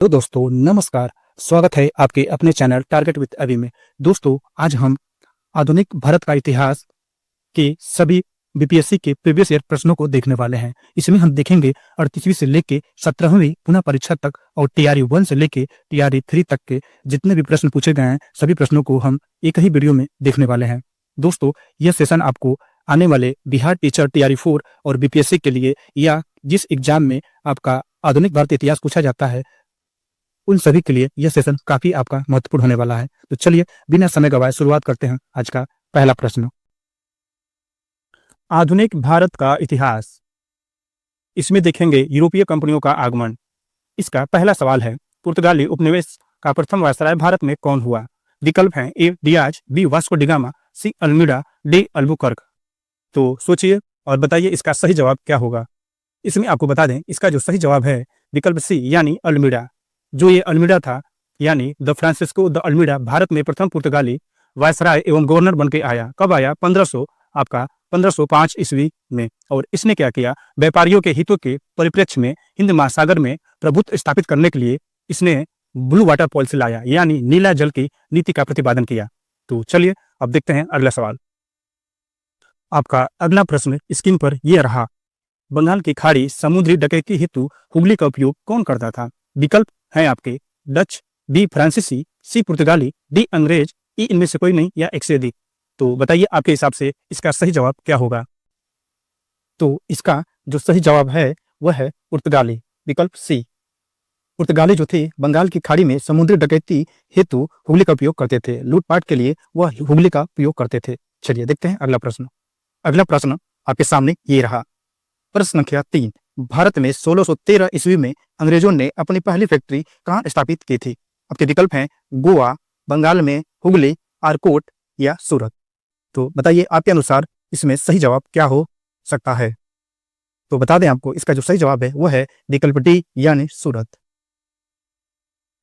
तो दोस्तों नमस्कार। स्वागत है आपके अपने चैनल टारगेट विद अभी में। दोस्तों आज हम आधुनिक भारत का इतिहास के सभी बीपीएससी के प्रीवियस ईयर प्रश्नों को देखने वाले हैं। इसमें हम देखेंगे 38वीं से लेके 17वीं पुनः परीक्षा तक और टीआरई 1 से लेके टीआरई 3 तक के जितने भी प्रश्न पूछे गए हैं सभी प्रश्नों को हम एक ही वीडियो में देखने वाले हैं। दोस्तों यह सेशन आपको आने वाले बिहार टीचर टीआरई 4 और बीपीएससी के लिए या जिस एग्जाम में आपका आधुनिक भारतीय इतिहास पूछा जाता है उन सभी के लिए यह सेशन काफी आपका महत्वपूर्ण होने वाला है। तो चलिए बिना समय गवाए शुरुआत करते हैं। आज का पहला प्रश्न, आधुनिक भारत का इतिहास। इसमें देखेंगे यूरोपीय कंपनियों का आगमन। इसका पहला सवाल है, पुर्तगाली उपनिवेश का प्रथम वायसराय भारत में कौन हुआ? विकल्प हैं A Dias, B Vasco da Gama, C Almeida, D Albuquerque. तो सोचिए और बताइए इसका सही जवाब क्या होगा। इसमें आपको बता दें इसका जो सही जवाब है विकल्प सी यानी अल्मीडा। जो ये अल्मीडा था यानी the Francisco de Almeida Bharat में प्रथम पुर्तगाली वायसराय एवं गवर्नर बन के आया। कब आया? 1505 ईस्वी में। और इसने क्या किया? व्यापारियों के हितों के परिप्रेक्ष्य में हिंद महासागर में प्रभुत्व स्थापित करने के लिए इसने ब्लू वाटर पॉलिसी लाया यानी नीला जल की नीति का प्रतिपादन किया। तो चलिए अब देखते हैं अगला सवाल। आपका अगला प्रश्न स्क्रीन पर यह रहा, बंगाल की खाड़ी समुद्री डकैती हेतु हुगली का उपयोग कौन करता था? विकल्प हैं आपके डच, बी फ्रांसीसी, सी पुर्तगाली, डी अंग्रेज, ई इनमें से कोई नहीं या एक से अधिक। तो बताइए आपके हिसाब से इसका सही जवाब क्या होगा। तो इसका जो सही जवाब है वह है पुर्तगाली, विकल्प सी। पुर्तगाली जो थे बंगाल की खाड़ी में समुद्री डकैती हेतु हुगली का उपयोग करते थे। लूटपाट के लिए वह हुगली का उपयोग करते थे। चलिए देखते हैं अगला प्रश्न। अगला प्रश्न आपके सामने ये रहा, प्रश्न संख्या 3, भारत में 1613 ईस्वी में अंग्रेजों ने अपनी पहली फैक्ट्री कहाँ स्थापित की थी? आपके विकल्प हैं गोवा, बंगाल में हुगली, आरकोट या सूरत। तो बताइए आपके अनुसार इसमें सही जवाब क्या हो सकता है। तो बता दें आपको इसका जो सही जवाब है वह है विकल्प डी यानी सूरत।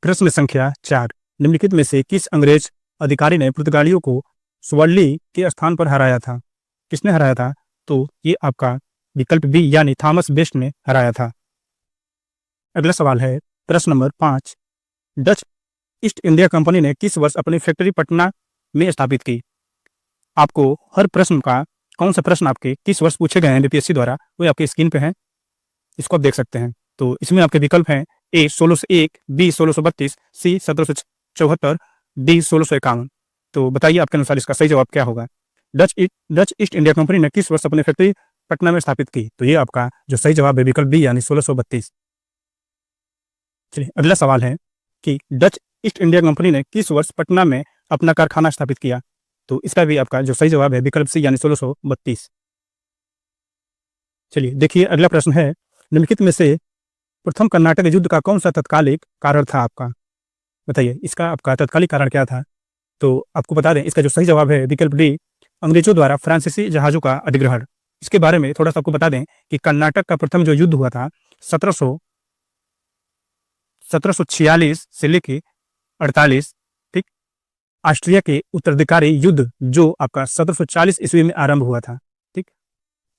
प्रश्न संख्या 4, निम्नलिखित में से किस अंग्रेज अधिकारी ने पुर्तगालियों को स्वल्ली के स्थान पर हराया था? किसने हराया था? तो ये आपका विकल्प बी यानी थॉमस बेस्ट ने हराया था। अगला सवाल है प्रश्न number 5, Dutch east India company ने किस वर्ष अपनी फैक्ट्री पटना में स्थापित की? आपको हर प्रश्न का कौन सा प्रश्न आपके किस वर्ष पूछे गए हैं बीपीएससी द्वारा वो आपके स्क्रीन पे हैं, इसको आप देख सकते हैं। तो इसमें आपके विकल्प हैं ए 1601, बी 1632, सी 1774, डी 1651। तो बताइए आपके अनुसार इसका सही जवाब क्या होगा। डच ईस्ट इंडिया कंपनी ने किस वर्ष अपनी फैक्ट्री पटना में स्थापित की? तो ये आपका जो सही जवाब है विकल्प बी यानी 1632। चलिए अगला सवाल है कि डच ईस्ट इंडिया कंपनी ने किस वर्ष पटना में अपना कारखाना स्थापित किया? तो इसका भी आपका जो सही जवाब है विकल्प सी यानी 1632। चलिए देखिए अगला प्रश्न है, निम्नलिखित में से प्रथम कर्नाटक युद्ध का कौन सा तत्कालिक कारण था आपका? बताइए इसका आपका तत्कालिक कारण क्या था। तो आपको बता दें इसका जो सही जवाब है विकल्प डी, अंग्रेजों द्वारा फ्रांसीसी जहाजों का अधिग्रहण। इसके बारे में थोड़ा सा आपको बता दें कि कर्नाटक का प्रथम जो युद्ध हुआ था 1746 से लेके 48, ठीक, ऑस्ट्रिया के उत्तराधिकारी युद्ध जो आपका 1740 ईस्वी में आरंभ हुआ था, ठीक,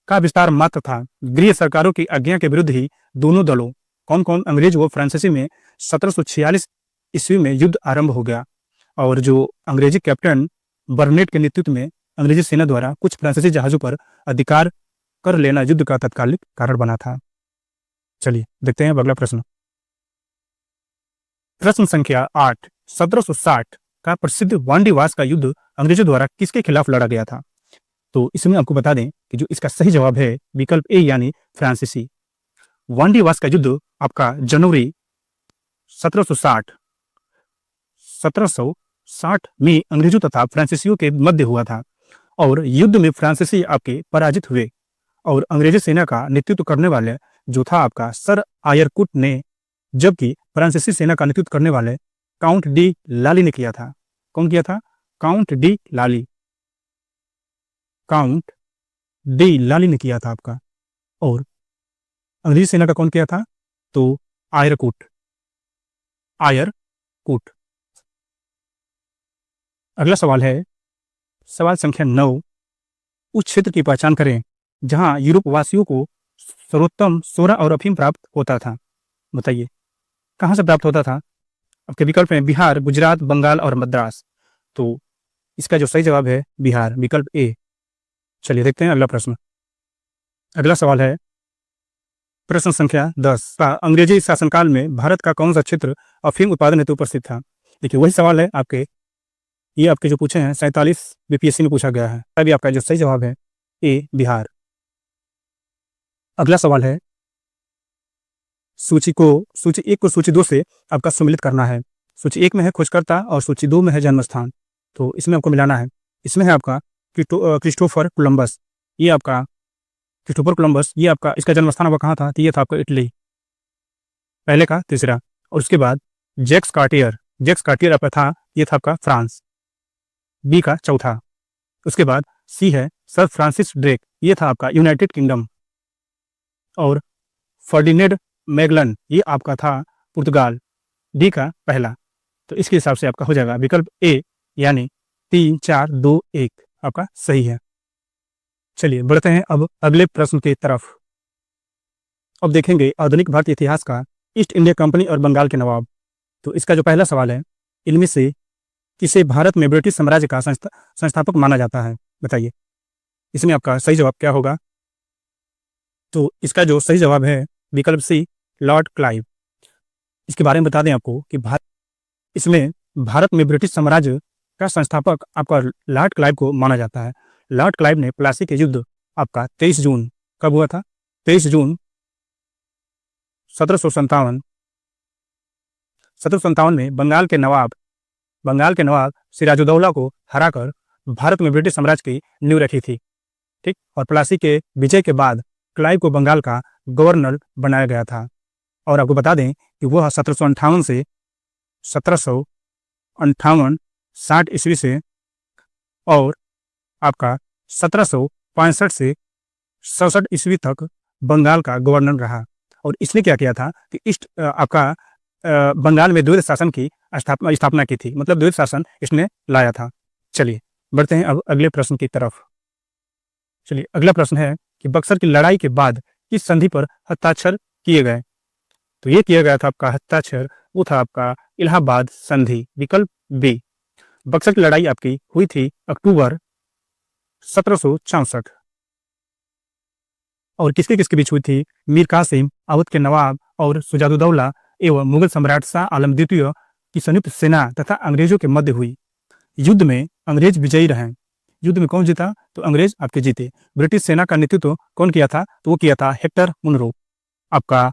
का विस्तार मात्र था। गृह सरकारों की आज्ञा के विरुद्ध ही दोनों दलों कौन कौन अंग्रेज व फ्रांसीसी में 1746 ईस्वी में युद्ध आरंभ हो गया और जो अंग्रेजी कैप्टन बर्नेट के नेतृत्व में अंग्रेजी सेना द्वारा कुछ फ्रांसीसी जहाजों पर अधिकार कर लेना युद्ध का तत्कालिक कारण बना था। चलिए देखते हैं अगला प्रश्न। प्रश्न संख्या 8, 1760 का प्रसिद्ध वांडीवास का युद्ध अंग्रेजों द्वारा किसके खिलाफ लड़ा गया था? तो इसमें आपको बता दें कि जो इसका सही जवाब है विकल्प ए यानी फ्रांसीसी। वांडीवास का युद्ध आपका जनवरी 1760 में अंग्रेजों तथा फ्रांसीसियों के मध्य हुआ था और युद्ध में फ्रांसीसी आपके पराजित हुए और अंग्रेजी सेना का नेतृत्व करने वाले जो था आपका सर आयरकुट ने, जबकि फ्रांसीसी सेना का नेतृत्व करने वाले काउंट डी लाली ने किया था। कौन किया था? काउंट डी लाली ने किया था आपका। और अंग्रेजी सेना का कौन किया था? तो आयरकुट। अगला सवाल है सवाल संख्या 9, उस क्षेत्र की पहचान करें जहां यूरोप वासियों को सर्वोत्तम सोना और अफीम प्राप्त होता था। बताइए कहाँ से प्राप्त होता था? आपके विकल्प हैं बिहार, गुजरात, बंगाल और मद्रास। तो इसका जो सही जवाब है बिहार, विकल्प ए। चलिए देखते हैं अगला प्रश्न। अगला सवाल है प्रश्न संख्या 10 का अंग्रेजी शासनकाल में भारत का कौन सा क्षेत्र अफीम उत्पादन हेतु प्रसिद्ध था? देखिए वही सवाल है आपके, ये आपके जो पूछे हैं 47 बीपीएससी में पूछा गया है। अभी आपका जो सही जवाब है ए बिहार। अगला सवाल है सूची 1 को सूची 2 से आपका सम्मिलित करना है। सूची 1 में है खोजकर्ता और सूची 2 में है जन्म स्थान। तो इसमें आपको मिलाना है। इसमें है आपका क्रिस्टोफर कोलंबस। ये आपका क्रिस्टोफर कोलंबस, ये आपका इसका जन्म स्थान आपका कहाँ था? तो ये था आपका इटली, पहले का तीसरा। और उसके बाद जैक्स कार्टियर आपका था, ये था आपका फ्रांस, बी का चौथा। उसके बाद सी है सर फ्रांसिस ड्रेक, ये था आपका यूनाइटेड किंगडम। और फर्डिनेंड मैगलन, ये आपका था पुर्तगाल, डी का पहला। तो इसके हिसाब से आपका हो जाएगा विकल्प ए, यानी 3 4 2 1 आपका सही है। चलिए बढ़ते हैं अब अगले प्रश्न की तरफ। अब देखेंगे आधुनिक भारतीय इतिहास का ईस्ट इंडिया कंपनी और बंगाल के नवाब। तो इसका जो पहला सवाल है, इनमें से किसे भारत में ब्रिटिश साम्राज्य का संस्थापक माना जाता है? बताइए इसमें आपका सही जवाब क्या होगा? तो इसका जो सही जवाब है विकल्प सी, लॉर्ड क्लाइव। इसके बारे में बता दें आपको कि इसमें भारत में ब्रिटिश साम्राज्य का संस्थापक आपका लॉर्ड क्लाइव को माना जाता है। लॉर्ड क्लाइव ने प्लासी के युद्ध आपका 23 जून कब हुआ था? 23 जून 1757 में बंगाल के नवाब सिराजुद्दौला को हराकर भारत में ब्रिटिश साम्राज्य की नींव रखी थी। ठीक, और प्लासी के विजय के बाद क्लाइव को बंगाल का गवर्नर बनाया गया था। और आपको बता दें कि वह 1758 से 60 ईस्वी से और आपका 1765 से 67 ईस्वी तक बंगाल का गवर्नर रहा। और इसने क्या किया था कि बंगाल में द्वैत शासन की स्थापना की थी, मतलब द्वैत शासन इसने लाया था। चलिए बढ़ते हैं अब अगले प्रश्न की तरफ। चलिए अगला प्रश्न है कि बक्सर की लड़ाई के बाद किस संधि पर हस्ताक्षर किए गए? तो ये किया गया था आपका हस्ताक्षर, वो था आपका इलाहाबाद संधि, विकल्प बी। बक्सर की लड़ाई आपकी हुई थी अक्टूबर 1764। और किसके किसके बीच हुई थी? मीर कासिम, अवध के नवाब और सुजाउद्दौला एवं मुगल सम्राट शाह आलम द्वितीय की संयुक्त सेना तथा अंग्रेजों के मध्य हुई। युद्ध में अंग्रेज विजयी रहे। युद्ध में कौन जीता? तो अंग्रेज आपके जीते। ब्रिटिश सेना का नेतृत्व कौन किया था? तो वो किया था हेक्टर मुनरो, आपका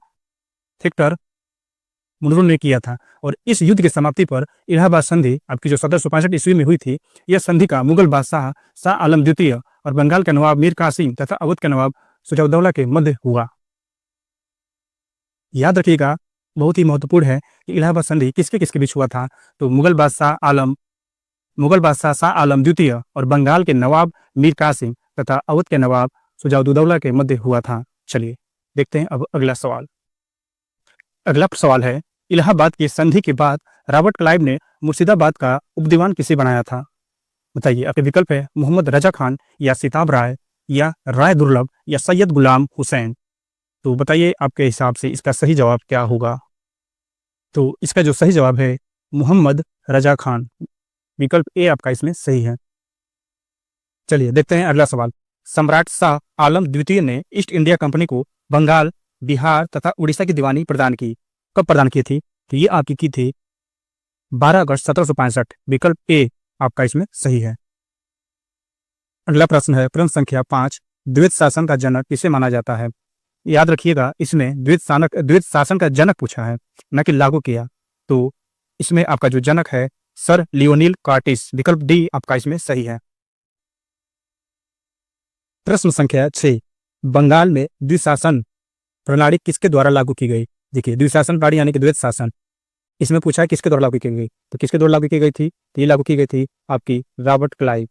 हेक्टर मुनरो ने किया था। और इस युद्ध की समाप्ति पर इलाहाबाद संधि आपकी जो 1765 ईस्वी में हुई थी, यह संधि का मुगल बादशाह शाह आलम द्वितीय और बंगाल के नवाब मीर कासिम तथा अवध के नवाब सुजाउद्दौला के मध्य हुआ। याद रखिएगा, बहुत ही महत्वपूर्ण है कि इलाहाबाद संधि किसके किसके बीच हुआ था? तो मुगल बादशाह शाह आलम द्वितीय और बंगाल के नवाब मीर कासिम तथा अवध के नवाब सुजाउद्दौला के मध्य हुआ था। चलिए देखते हैं अब अगला सवाल। अगला सवाल है इलाहाबाद की संधि के बाद रॉबर्ट क्लाइव ने मुर्शिदाबाद का उपदीवान किसे बनाया था? बताइए, आपके विकल्प है मोहम्मद रजा खान या सिताब राय या राय दुर्लभ या सैयद गुलाम हुसैन। तो बताइए आपके हिसाब से इसका सही जवाब क्या होगा? तो इसका जो सही जवाब है मोहम्मद रजा खान, विकल्प ए आपका इसमें सही है। चलिए देखते हैं अगला सवाल। सम्राट शाह आलम द्वितीय ने ईस्ट इंडिया कंपनी को बंगाल, बिहार तथा उड़ीसा की दीवानी प्रदान की। कब प्रदान की थी? तो ये आपकी की थी 12 अगस्त 1765, विकल्प ए आपका इसमें सही है। अगला प्रश्न है प्रश्न संख्या 5, द्वैत शासन का जनक किसे माना जाता है? याद रखिएगा, इसमें द्वैत शासन का जनक पूछा है, न कि लागू किया। तो इसमें आपका जो जनक है सर लियोनिल कार्टिस, विकल्प डी आपका इसमें सही है। प्रश्न संख्या 6, बंगाल में द्विशासन प्रणाली किसके द्वारा लागू की गई? देखिए द्विशासन प्रणाली यानी कि द्वैत शासन, इसमें पूछा है किसके द्वारा लागू की गई। तो किसके द्वारा लागू की गई थी? तो ये लागू की गई थी आपकी रॉबर्ट क्लाइव।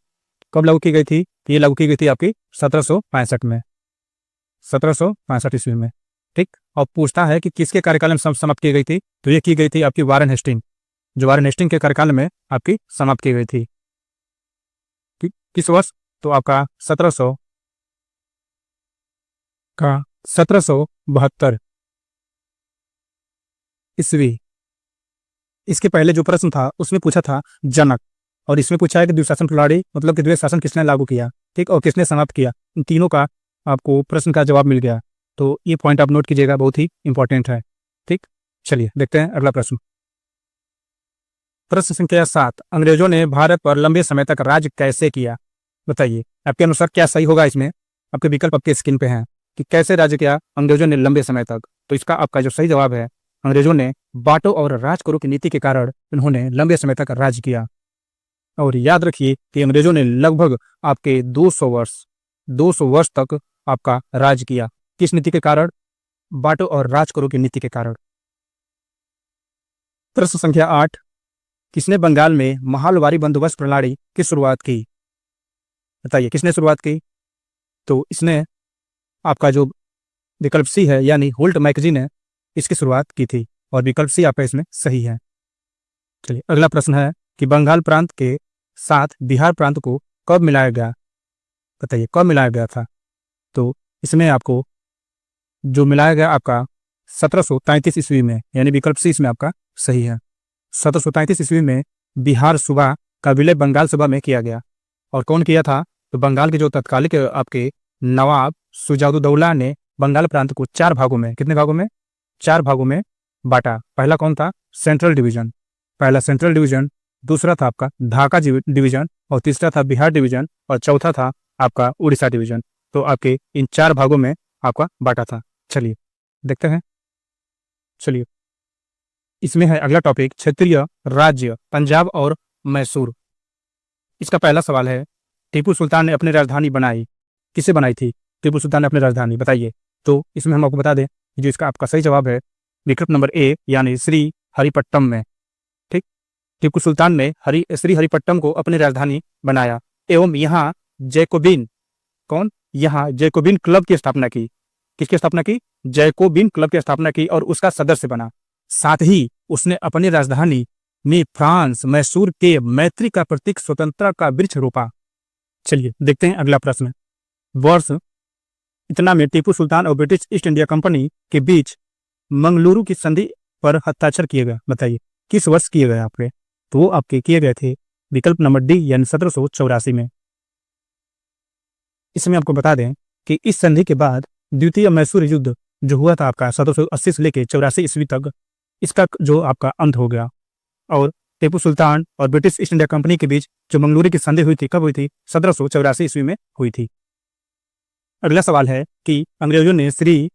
कब लागू की गई थी? तो ये लागू की गई थी आपकी 1765 में, 1765 ईस्वी में। ठीक, और पूछता है कि किसके कार्यकाल में समाप्त की गई थी? तो ये की गई थी आपकी वारेन हेस्टिंग, जो वारेन हेस्टिंग के कार्यकाल में आपकी समाप्त की गई थी। किस वर्ष? तो आपका 1772 ईस्वी इसके पहले जो प्रश्न था उसमें पूछा था जनक, और इसमें पूछा है कि द्विशासन प्रणाली मतलब कि द्वैत शासन किसने लागू किया, ठीक, और किसने समाप्त किया। इन तीनों का आपको प्रश्न का जवाब मिल गया। तो ये पॉइंट आप नोट कीजिएगा, बहुत ही इंपॉर्टेंट है। ठीक, चलिए देखते हैं अगला प्रश्न। प्रश्न संख्या 7, अंग्रेजों ने भारत पर लंबे समय तक राज कैसे किया? बताइए आपके अनुसार क्या सही होगा। इसमें आपके विकल्प आपके स्क्रीन पे हैं कि कैसे राज्य किया अंग्रेजों ने लंबे समय तक। तो इसका आपका जो सही जवाब है, अंग्रेजों ने बांटो और राज करो की नीति के कारण इन्होंने लंबे समय तक राज किया। और याद रखिए कि अंग्रेजों ने लगभग आपके 200 वर्ष तक आपका राज किया। किस नीति के कारण? बांटो और राज करो की नीति के कारण। प्रश्न संख्या 8, किसने बंगाल में महलवारी बंदोबस्त प्रणाली की शुरुआत की? बताइए किसने शुरुआत की? तो इसने आपका जो विकल्प सी है यानी होल्ट मैकेजी ने इसकी शुरुआत की थी, और विकल्प सी आपका इसमें सही है। चलिए अगला प्रश्न है कि बंगाल प्रांत के साथ बिहार प्रांत को कब मिलाया गया? बताइए कब मिलाया गया था? तो इसमें आपको जो मिलाया गया आपका 1733 ईस्वी में, यानी विकल्प सी इसमें आपका सही है। 1733 ईस्वी में बिहार सूबा का विलय बंगाल सूबा में किया गया। और कौन किया था? तो बंगाल के जो तत्कालिक आपके नवाब सुजाउद्दौला ने बंगाल प्रांत को 4 भागों में, कितने भागों में? 4 भागों में बांटा। पहला कौन था? सेंट्रल डिवीजन, पहला सेंट्रल डिवीजन, दूसरा था आपका ढाका डिवीजन, और तीसरा था बिहार डिवीजन, और चौथा था आपका उड़ीसा डिवीजन। तो आपके इन 4 भागों में आपका बांटा था। चलिए देखते हैं। चलिए इसमें है अगला टॉपिक, क्षेत्रीय राज्य पंजाब और मैसूर। इसका पहला सवाल है, टीपू सुल्तान ने अपनी राजधानी बनाई, किसे बनाई थी टीपू सुल्तान ने अपनी राजधानी? बताइए। तो इसमें हम आपको बता दें जो इसका आपका सही जवाब है विकल्प नंबर ए यानी श्री हरिपट्टम में। ठीक, टीपू सुल्तान ने श्री हरिपट्टम को अपनी राजधानी बनाया एवं यहाँ जैकोबिन जैकोबिन क्लब की स्थापना की। किसकी स्थापना की? जैकोबिन क्लब की स्थापना की और उसका सदस्य बना। साथ ही उसने अपनी राजधानी में फ्रांस मैसूर के मैत्री का प्रतीक स्वतंत्रता का वृक्ष रोपा। चलिए देखते हैं अगला प्रश्न। वर्ष इतना में टीपू सुल्तान और ब्रिटिश ईस्ट इंडिया कंपनी के बीच मंगलुरु की संधि पर हस्ताक्षर किए गए। बताइए किस वर्ष किए गए आपके? तो वो आपके किए गए थे विकल्प नंबर डी यानी 1784 में। इसमें आपको बता दें कि इस संधि के बाद द्वितीय मैसूर युद्ध जो हुआ था आपका 1780 से लेकर 84 ईस्वी तक, इसका जो आपका अंत हो गया। और टीपू सुल्तान और ब्रिटिश ईस्ट इंडिया कंपनी के बीच जो मंगलुरु की संधि हुई थी, कब हुई थी? 1784 ईस्वी में हुई थी। अगला सवाल है कि अंग्रेजों ने श्री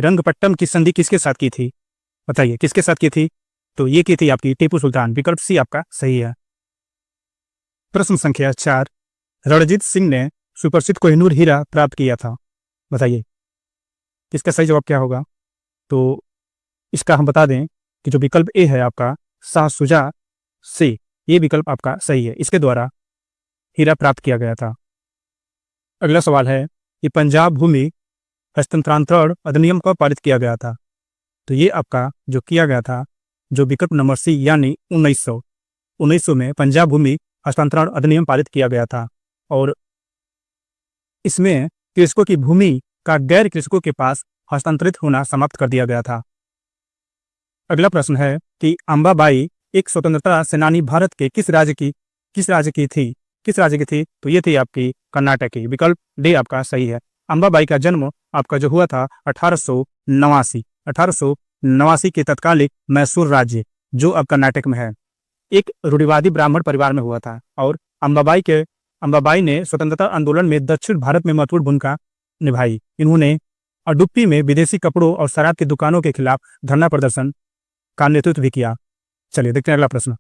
रंगपट्टम की संधि किसके साथ की थी? बताइए किसके साथ की थी? तो ये की थी आपकी टीपू सुल्तान, विकल्प सी आपका सही है। प्रश्न संख्या 4, रणजीत सिंह ने सुप्रसिद्ध कोहिनूर हीरा प्राप्त किया था। बताइए इसका सही जवाब क्या होगा? तो इसका हम बता दें कि जो विकल्प ए है आपका शाह शुजा से, ये विकल्प आपका सही है, इसके द्वारा हीरा प्राप्त किया गया था। अगला सवाल है कि पंजाब भूमि हस्तांतरण अधिनियम कब पारित किया गया था? तो ये आपका जो किया गया था जो विकल्प नंबर सी यानी 1900 में पंजाब भूमि हस्तांतरण अधिनियम पारित किया गया था। और इसमें कृषकों की भूमि का गैर कृषकों के पास हस्तांतरित होना समाप्त कर दिया गया था। अगला प्रश्न है कि अंबाबाई एक स्वतंत्रता सेनानी भारत के किस राज्य की थी? तो ये थी आपकी कर्नाटक की, विकल्प डी आपका सही है। अंबाबाई का जन्म आपका जो हुआ था 1889 के तत्कालिक मैसूर राज्य जो अब कर्नाटक में है, एक रूढ़िवादी ब्राह्मण परिवार में हुआ था। और अंबाबाई ने स्वतंत्रता आंदोलन में दक्षिण भारत में महत्वपूर्ण भूमिका निभाई। इन्होंने अडुप्पी में विदेशी कपड़ों और शराब की दुकानों के खिलाफ धरना प्रदर्शन का नेतृत्व भी किया। चलिए देखते हैं अगला प्रश्न।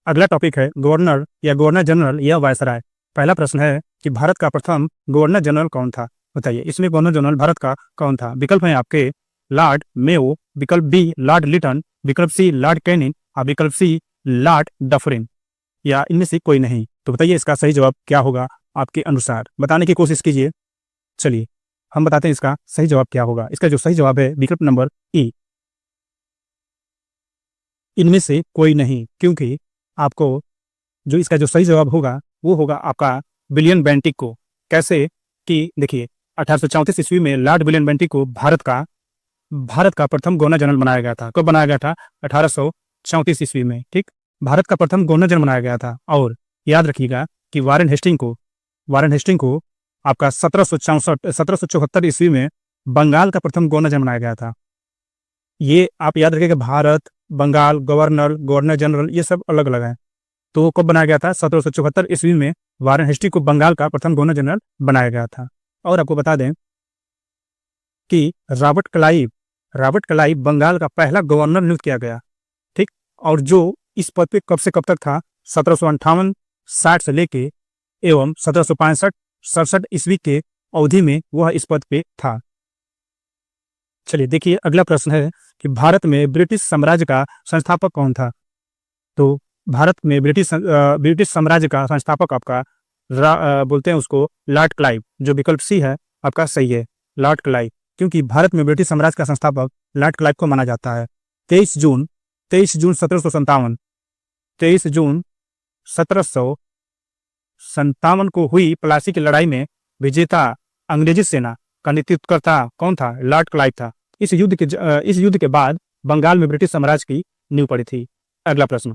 अगला टॉपिक है गवर्नर या गवर्नर जनरल या वायसराय। पहला प्रश्न है कि भारत का प्रथम गवर्नर जनरल कौन था? बताइए इसमें गवर्नर जनरल भारत का कौन था? विकल्प है आपके लॉर्ड मेयो, विकल्प बी लॉर्ड लिटन, विकल्प सी लॉर्ड कैनिंग और विकल्प सी लॉर्ड डफरिन, या इनमें से कोई नहीं। तो बताइए इसका सही जवाब क्या होगा आपके अनुसार? बताने की कोशिश कीजिए। चलिए हम बताते हैं इसका सही जवाब क्या होगा। इसका जो सही जवाब है विकल्प नंबर ई, इनमें से कोई नहीं, क्योंकि आपको जो इसका जो सही जवाब होगा वो होगा आपका विलियम बेंटिक को। कैसे कि देखिए 1834 ईस्वी में लॉर्ड विलियम बेंटिक को भारत का प्रथम गवर्नर जनरल बनाया गया था। कब बनाया गया था? 1734 ईस्वी में, ठीक। भारत का प्रथम गवर्नर जनरल बनाया गया था। और याद रखिएगा कि वारेन हेस्टिंग को आपका 1774 ईस्वी में बंगाल का प्रथम गवर्नर जनरल बनाया गया था। ये आप याद रखिएगा, भारत, बंगाल, गवर्नर जनरल ये सब अलग अलग है। तो कब बनाया गया था? 1774 ईस्वी में वारेन हेस्टिंग को बंगाल का प्रथम गवर्नर जनरल बनाया गया था। और आपको बता दें कि रॉबर्ट क्लाइव बंगाल का पहला गवर्नर नियुक्त किया गया, ठीक। और जो इस पद पे कब से कब तक था? 1758-60 से लेके एवं 1765-67 ईस्वी के अवधि में वह इस पद पे था। चलिए देखिए, अगला प्रश्न है कि भारत में ब्रिटिश साम्राज्य का संस्थापक कौन था? तो भारत में ब्रिटिश साम्राज्य का संस्थापक आपका बोलते हैं उसको लॉर्ड क्लाइव। जो विकल्प सी है आपका सही है, लॉर्ड क्लाइव, क्योंकि भारत में ब्रिटिश साम्राज्य का संस्थापक लॉर्ड क्लाइव को माना जाता है। 23 जून 1757 को हुई प्लासी की लड़ाई में विजेता अंग्रेजी सेना का नेतृत्वकर्ता कौन था? लॉर्ड क्लाइव था। इस युद्ध के बाद बंगाल में ब्रिटिश साम्राज्य की नींव पड़ी थी। अगला प्रश्न,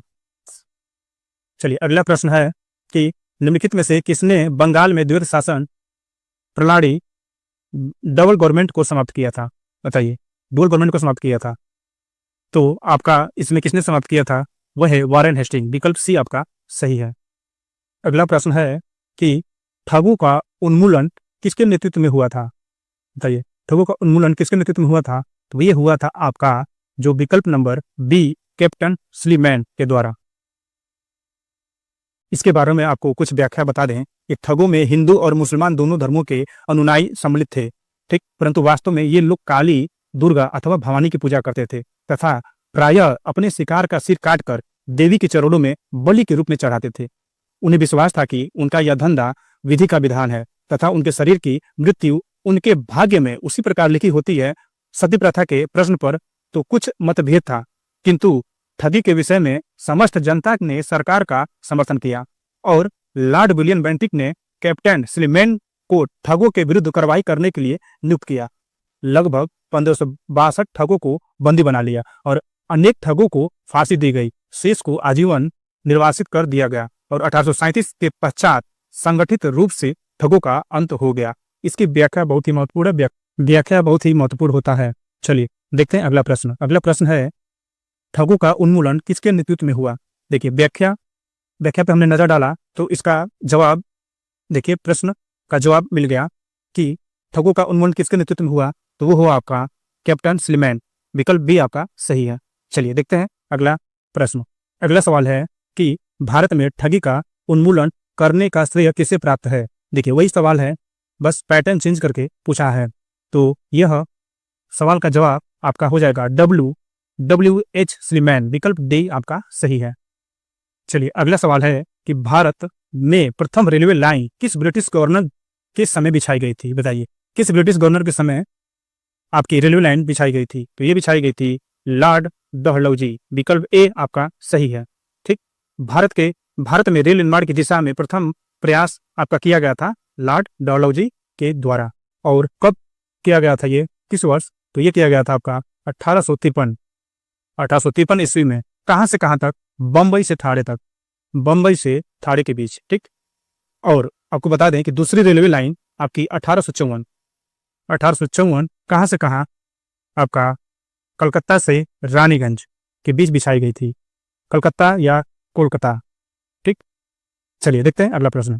चलिए अगला प्रश्न है कि निम्नलिखित में से किसने बंगाल में द्वैध शासन प्रणाली डबल गवर्नमेंट को समाप्त किया था? बताइए, डबल गवर्नमेंट को समाप्त किया था। तो आपका इसमें किसने समाप्त किया था? वह है वारेन हेस्टिंग। विकल्प सी आपका सही है। अगला प्रश्न है कि ठगों का उन्मूलन किसके नेतृत्व में हुआ था? बताइए, ठगों का उन्मूलन किसके नेतृत्व में हुआ था? तो ये हुआ था आपका जो विकल्प नंबर बी, कैप्टन स्लीमैन के द्वारा। इसके बारे में आपको कुछ व्याख्या बता दें कि ठगों में हिंदू और मुसलमान दोनों धर्मों के अनुयायी सम्मिलित थे, ठीक। परंतु वास्तव में ये लोग काली, दुर्गा अथवा भवानी की पूजा करते थे तथा प्रायः अपने शिकार का सिर काटकर देवी के चरणों में बलि के रूप में चढ़ाते थे। उन्हें विश्वास था कि उनका यह धंधा विधि का विधान है तथा उनके शरीर की मृत्यु उनके भाग्य में उसी प्रकार लिखी होती है। सती प्रथा के प्रश्न पर तो कुछ मतभेद था, किंतु ठगी के विषय में समस्त जनता ने सरकार का समर्थन किया और लॉर्ड विलियम बेंटिक ने कैप्टन स्लीमैन को ठगों के विरुद्ध कार्रवाई करने के लिए नियुक्त किया। लगभग 1562 ठगों को बंदी बना लिया और अनेक ठगों को फांसी दी गई। शेष को आजीवन निर्वासित कर दिया गया और 1837 के पश्चात संगठित रूप से ठगों का अंत हो गया। इसकी व्याख्या बहुत ही महत्वपूर्ण होता है। चलिए देखते हैं अगला प्रश्न। अगला प्रश्न है ठगों का उन्मूलन किसके नेतृत्व में हुआ? देखिए, व्याख्या पे हमने नजर डाला तो इसका जवाब देखिए, प्रश्न का जवाब मिल गया कि ठगों का उन्मूलन किसके नेतृत्व में हुआ, तो वो हुआ आपका कैप्टन स्लीमैन। विकल्प बी आपका सही है। चलिए देखते हैं अगला प्रश्न। अगला सवाल है कि भारत में ठगी का उन्मूलन करने का श्रेय किसे प्राप्त है? देखिए, वही सवाल है, बस पैटर्न चेंज करके पूछा है। तो यह सवाल का जवाब आपका हो जाएगा WH स्लीमैन। विकल्प डी आपका सही है। चलिए अगला सवाल है कि भारत में प्रथम रेलवे लाइन किस ब्रिटिश गवर्नर के समय बिछाई गई थी? बताइए, किस ब्रिटिश गवर्नर के समय आपकी रेलवे लाइन बिछाई गई थी? तो ये बिछाई गई थी लॉर्ड डलहौजी। विकल्प ए आपका सही है, ठीक। भारत में रेल निर्माण की दिशा में प्रथम प्रयास आपका किया गया था लॉर्ड डलहौजी के द्वारा। और कब किया गया था ये, किस वर्ष? तो ये किया गया था आपका 1853 ईस्वी में। कहां से कहां तक? बम्बई से ठाणे के बीच, ठीक। और आपको बता दें कि दूसरी रेलवे लाइन आपकी 1854 कहां से कहां? आपका कलकत्ता से रानीगंज के बीच बिछाई गई थी, कलकत्ता या कोलकाता, ठीक। चलिए देखते हैं अगला प्रश्न।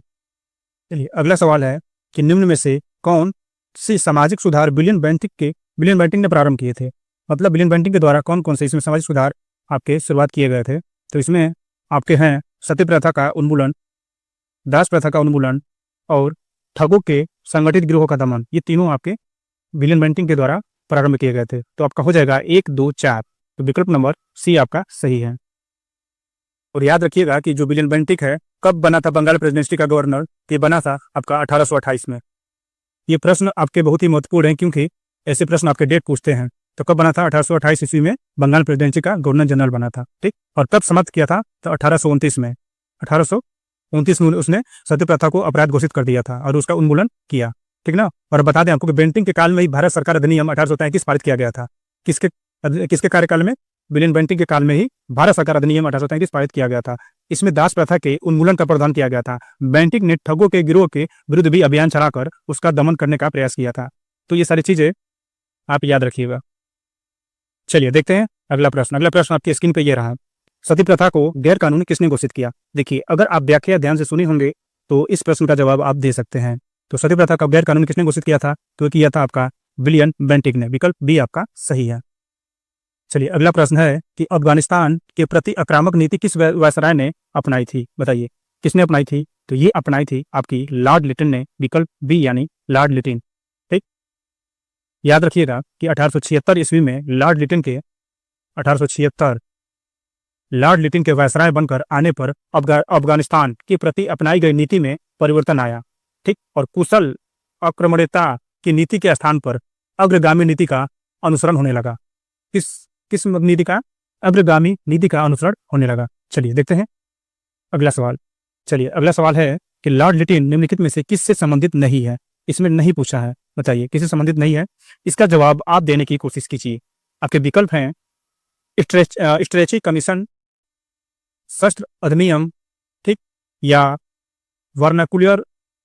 चलिए अगला सवाल है कि निम्न में से कौन से सामाजिक सुधार विलियम बेंटिक ने प्रारंभ किए थे? मतलब विलियम बेंटिक के द्वारा कौन कौन से इसमें सामाजिक सुधार आपके शुरुआत किए गए थे? तो इसमें आपके हैं सती प्रथा का उन्मूलन, दास प्रथा का उन्मूलन और ठगों के संगठित गिरोह का दमन। ये तीनों आपके विलियम बेंटिक के द्वारा प्रारंभ किए गए थे। तो आपका हो जाएगा 1, 2, 4। तो विकल्प नंबर सी आपका सही है। और याद रखिएगा कि जो विलियम बेंटिक है, कब बना था बंगाल प्रेसिडेंसी का गवर्नर? ये बना था आपका 1828 में। ये प्रश्न आपके बहुत ही महत्वपूर्ण है, क्योंकि ऐसे प्रश्न आपके डेट पूछते हैं। तो कब बना था? 1828 ईस्वी में बंगाल प्रेसिडेंसी का गवर्नर जनरल बना था, ठीक। और कब समाप्त किया था? तो 1829 में। 1829 में उसने सती प्रथा को अपराध घोषित कर दिया था और उसका उन्मूलन किया, ठीक ना। और बता दें आपको कि बेंटिक के काल में ही भारत सरकार अधिनियम 1833 पारित किया गया था। किसके कार्यकाल में? विलियम बेंटिक के काल में ही भारत सरकार अधिनियम 1833 पारित किया गया था। इसमें दास प्रथा के उन्मूलन का प्रावधान किया गया था। बेंटिक ने ठगों के गिरोह के विरुद्ध भी अभियान चलाकर उसका दमन करने का प्रयास किया था। तो ये सारी चीजें आप याद रखिएगा। चलिए देखते हैं अगला प्रश्न। अगला प्रश्न आपकी स्क्रीन पे ये रहा। सती प्रथा को गैर कानूनी किसने घोषित किया? देखिए, अगर आप व्याख्या ध्यान से सुनी होंगे तो इस प्रश्न का जवाब आप दे सकते हैं। तो सती प्रथा का गैर कानूनी किसने घोषित किया था? तो किया था आपका विलियम बेंटिक ने। विकल्प बी आपका सही है। चलिए अगला प्रश्न है कि अफगानिस्तान के प्रति आक्रामक नीति किस वायसराय ने अपनाई थी? बताइए किसने अपनाई थी? तो ये अपनाई थी आपकी लॉर्ड लिटन ने। विकल्प बी यानी लॉर्ड लिटन। ठीक, याद रखिएगा कि 1876 ईस्वी में लॉर्ड लिटन के वायसराय बनकर आने पर अफगानिस्तान के प्रति अपनाई गई नीति में परिवर्तन आया। ठीक, और कुशल आक्रमणीयता की नीति के स्थान पर अग्रगामी नीति का अनुसरण होने लगा। किस नीति का? अग्रगामी नीति का अनुसरण होने लगा। चलिए देखते हैं अगला सवाल। चलिए अगला सवाल है कि लॉर्ड लिटन निम्नलिखित में से किससे संबंधित नहीं है? इसमें नहीं पूछा है, बताइए किससे संबंधित नहीं है। इसका जवाब आप देने की कोशिश कीजिए। आपके विकल्प हैं स्ट्रेची कमीशन, शस्त्र अधिनियम, ठीक, या वर्नाकुलर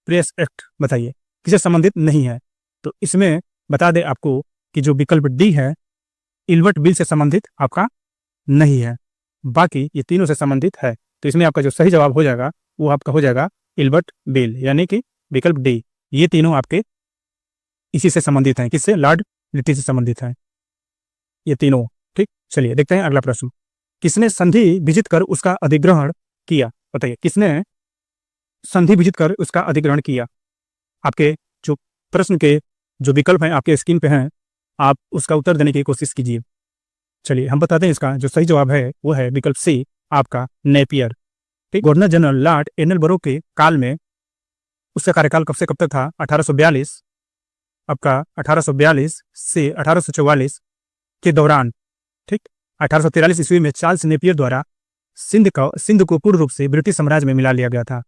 प्रेस एक्ट। बताइए किससे संबंधित नहीं है। तो इसमें बता दें आपको कि जो विकल्प डी है इल्बर्ट बिल से संबंधित आपका नहीं है, बाकी ये तीनों से संबंधित है। तो इसमें आपका जो सही जवाब हो जाएगा वो आपका हो जाएगा इल्बर्ट बिल, यानी कि विकल्प डी। ये तीनों आपके इसी से संबंधित हैं। किससे? लॉर्ड लिटन से संबंधित हैं ये तीनों। ठीक, चलिए देखते हैं अगला प्रश्न। किसने संधि विजित कर उसका अधिग्रहण किया? बताइए किसने संधि विजित कर उसका अधिग्रहण किया? आपके जो प्रश्न के जो विकल्प हैं आपके स्क्रीन पे हैं, आप उसका उत्तर देने की कोशिश कीजिए। चलिए हम बताते हैं इसका जो सही जवाब है वो है विकल्प सी आपका नेपियर। ठीक, गवर्नर जनरल लॉर्ड एनलबरो के काल में, उसका कार्यकाल कब से कब तक था? 1842 आपका 1842 से 1844 के दौरान। ठीक, 1843 ईस्वी में चार्ल्स नेपियर द्वारा सिंध को पूर्ण रूप से ब्रिटिश साम्राज्य में मिला लिया गया था।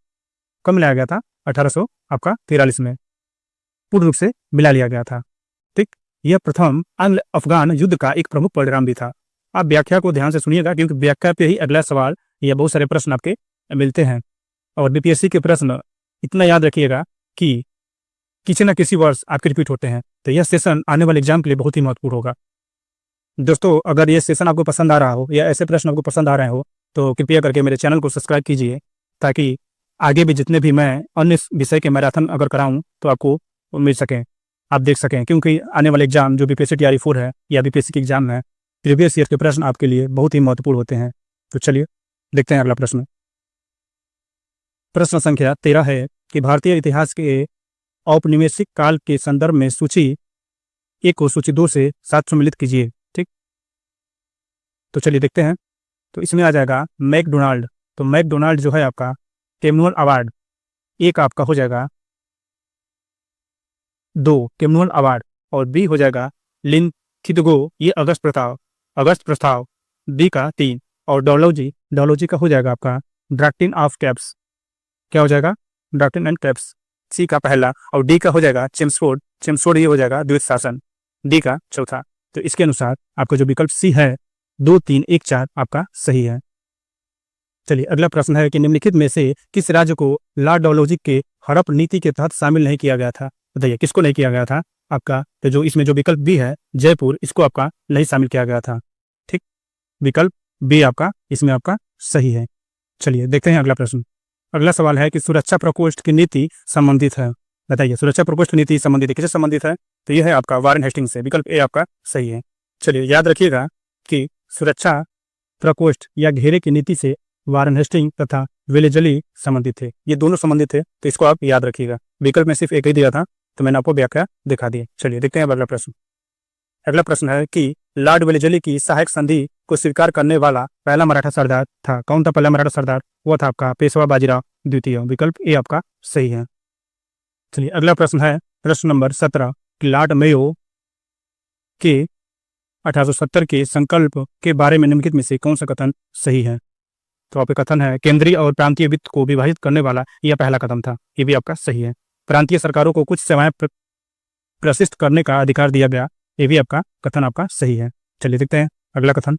कब मिलाया गया था? 1843 में पूर्ण रूप से मिला लिया गया था। ठीक, यह प्रथम अंग्ल अफगान युद्ध का एक प्रमुख परिणाम भी था। आप व्याख्या को ध्यान से सुनिएगा क्योंकि व्याख्या पे ही अगला सवाल या बहुत सारे प्रश्न आपके मिलते हैं। और बीपीएससी के प्रश्न इतना याद रखिएगा कि किसी न किसी वर्ष आपके रिपीट होते हैं। तो यह सेशन आने वाले एग्जाम के लिए बहुत ही महत्वपूर्ण होगा। दोस्तों अगर ये सेशन आपको पसंद आ रहा हो या ऐसे प्रश्न आपको पसंद आ रहे हो तो कृपया करके मेरे चैनल को सब्सक्राइब कीजिए, ताकि आगे भी जितने भी मैं अन्य विषय के मैराथन अगर कराऊं तो आपको मिल सकें, आप देख सकें। क्योंकि आने वाले एग्जाम जो बीपीएससी टीआरई 4 है या बीपीएससी के एग्जाम है, प्रीवियस ईयर के प्रश्न आपके लिए बहुत ही महत्वपूर्ण होते हैं। तो चलिए देखते हैं अगला प्रश्न। प्रश्न संख्या 13 है कि भारतीय इतिहास के औपनिवेशिक काल के संदर्भ में सूची 1 को सूची 2 से साथ सम्मिलित कीजिए। ठीक, तो चलिए देखते हैं। तो इसमें आ जाएगा मैकडोनाल्ड। तो मैकडोनाल्ड जो है आपका कैमुअल अवार्ड, एक आपका हो जाएगा 2 कैमुअल अवार्ड, और बी हो जाएगा लिन थिदगो, ये अगस्त प्रस्ताव बी का 3, और डोलॉजी का हो जाएगा आपका ड्रैक्टिन ऑफ कैप्स। क्या हो जाएगा? ड्रैक्टिन एंड कैप्स, सी का पहला, और डी का हो जाएगा चेम्सफोर्ड ये हो जाएगा द्वित शासन, डी का चौथा। तो इसके अनुसार आपका जो विकल्प सी है 2, 3, 1, 4 आपका सही है। चलिए अगला प्रश्न है कि निम्नलिखित में से किस राज्य को लॉर्ड डोलॉजी के हड़प नीति के तहत शामिल नहीं किया गया था? बताइए किसको नहीं किया गया था? आपका तो जो इसमें जो विकल्प बी है जयपुर, इसको आपका नहीं शामिल किया गया था। ठीक, विकल्प बी आपका इसमें आपका सही है। चलिए देखते हैं अगला प्रश्न। अगला सवाल है कि सुरक्षा प्रकोष्ठ की नीति संबंधित है। बताइए सुरक्षा प्रकोष्ठ नीति संबंधित है, किससे संबंधित है? तो यह है आपका वारेन हेस्टिंग्स से। विकल्प ए आपका सही है। चलिए याद रखिएगा कि सुरक्षा प्रकोष्ठ या घेरे की नीति से वारेन हेस्टिंग तथा वेलेजली संबंधित थे। ये दोनों संबंधित थे, तो इसको आप याद रखिएगा। विकल्प में सिर्फ एक ही दिया था, तो मैंने आपको व्याख्या दिखा दी। चलिए देखते हैं अगला प्रश्न। अगला प्रश्न है कि लॉर्ड वेलेजली की सहायक संधि को स्वीकार करने वाला पहला मराठा सरदार था। कौन था पहला मराठा सरदार? वो था आपका पेशवा बाजीराव द्वितीय। विकल्प ए आपका सही है। चलिए अगला प्रश्न है प्रश्न नंबर 17 कि लॉर्ड मेयो के 1870 के संकल्प के बारे में निम्नलिखित में से कौन सा कथन सही है? तो आपका कथन है केंद्रीय और प्रांतीय वित्त को विभाजित करने वाला यह पहला कदम था। ये भी आपका सही है। प्रांतीय सरकारों को कुछ सेवाएं प्रशिष्ट करने का अधिकार दिया गया, ये भी आपका कथन आपका सही है। चलिए देखते हैं अगला कथन।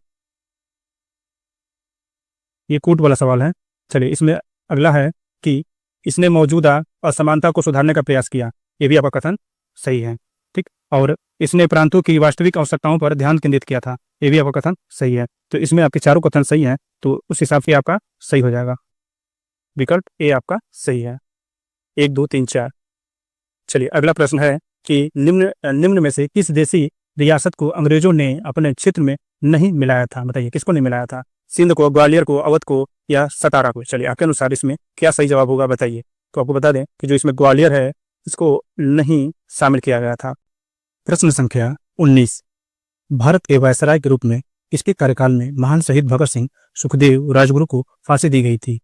ये कूट वाला सवाल है। चलिए इसमें अगला है कि इसने मौजूदा असमानता को सुधारने का प्रयास किया, ये भी आपका कथन सही है। ठीक, और इसने प्रांतों की वास्तविक आवश्यकताओं पर ध्यान केंद्रित किया था, ये भी आपका कथन सही है। तो इसमें आपके चारों कथन सही हैं, तो उस हिसाब से आपका सही हो जाएगा, विकल्प ए आपका सही है। 1 2 3 4। चलिए अगला प्रश्न है कि निम्न में से किस देशी रियासत को अंग्रेजों ने अपने क्षेत्र में नहीं मिलाया था? बताइए किसको नहीं मिलाया था? सिंध को, ग्वालियर को, अवध को या सतारा को? चलिए आपके अनुसार इसमें क्या सही जवाब होगा बताइए। तो आपको बता दें कि जो इसमें ग्वालियर है इसको नहीं शामिल किया गया था। प्रश्न संख्या 19। भारत के वायसराय के रूप में इसके कार्यकाल में महान शहीद भगत सिंह, सुखदेव, राजगुरु को फांसी दी गई थी,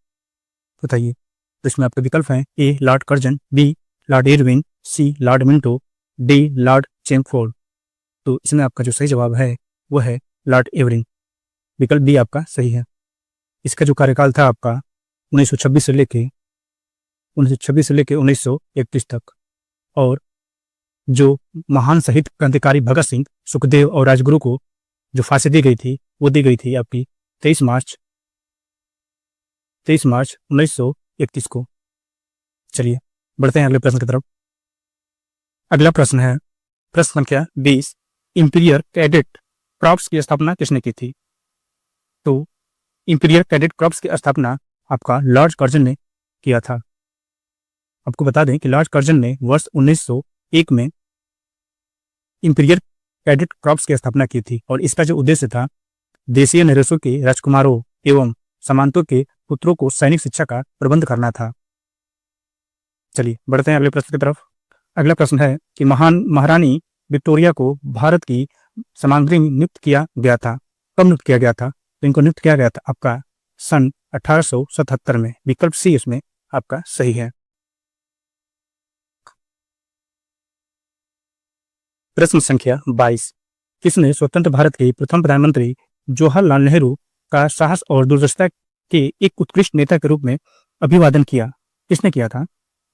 बताइए। तो इसमें आपके विकल्प हैं A Lord Curzon, B Lord Irwin, C Lord Minto, D Lord Chelmsford. तो इसमें आपका जो सही जवाब है वह है लॉर्ड इरविन, विकल्प बी आपका सही है। इसका जो कार्यकाल था आपका 1926 से लेके 1931 तक, और जो महान शहीद क्रांतिकारी भगत सिंह, सुखदेव और राजगुरु को जो फांसी दी गई थी वो दी गई थी आपकी 23 मार्च 1931 को। चलिए बढ़ते हैं अगले प्रश्न की तरफ। अगला प्रश्न है प्रश्न संख्या 20। इंपीरियल कैडेट क्रॉप्स की स्थापना किसने की थी? तो इंपीरियल कैडेट क्रॉप्स की स्थापना आपका लॉर्ड कर्जन ने किया था। आपको बता दें कि लॉर्ड कर्जन ने वर्ष 1901 में इंपीरियल कैडेट क्रॉप्स की स्थापना की थी, और इसका जो उद्देश्य था देशीय नरेशों के राजकुमारों एवं सामंतों के पुत्रों को सैनिक शिक्षा का प्रबंध करना था। चलिए बढ़ते हैं अगले प्रश्न की तरफ। अगला प्रश्न है कि महान महारानी विक्टोरिया को भारत की समांतरी नियुक्त किया गया था, कब नियुक्त किया गया था? तो इनको नियुक्त किया गया था आपका सन 1877 में, विकल्प सी इसमें आपका सही है। प्रश्न संख्या 22। किसने स्वतंत्र भारत के प्रथम प्रधानमंत्री जवाहरलाल नेहरू का साहस और दूरदर्शिता के एक उत्कृष्ट नेता के रूप में अभिवादन किया? किसने किया था?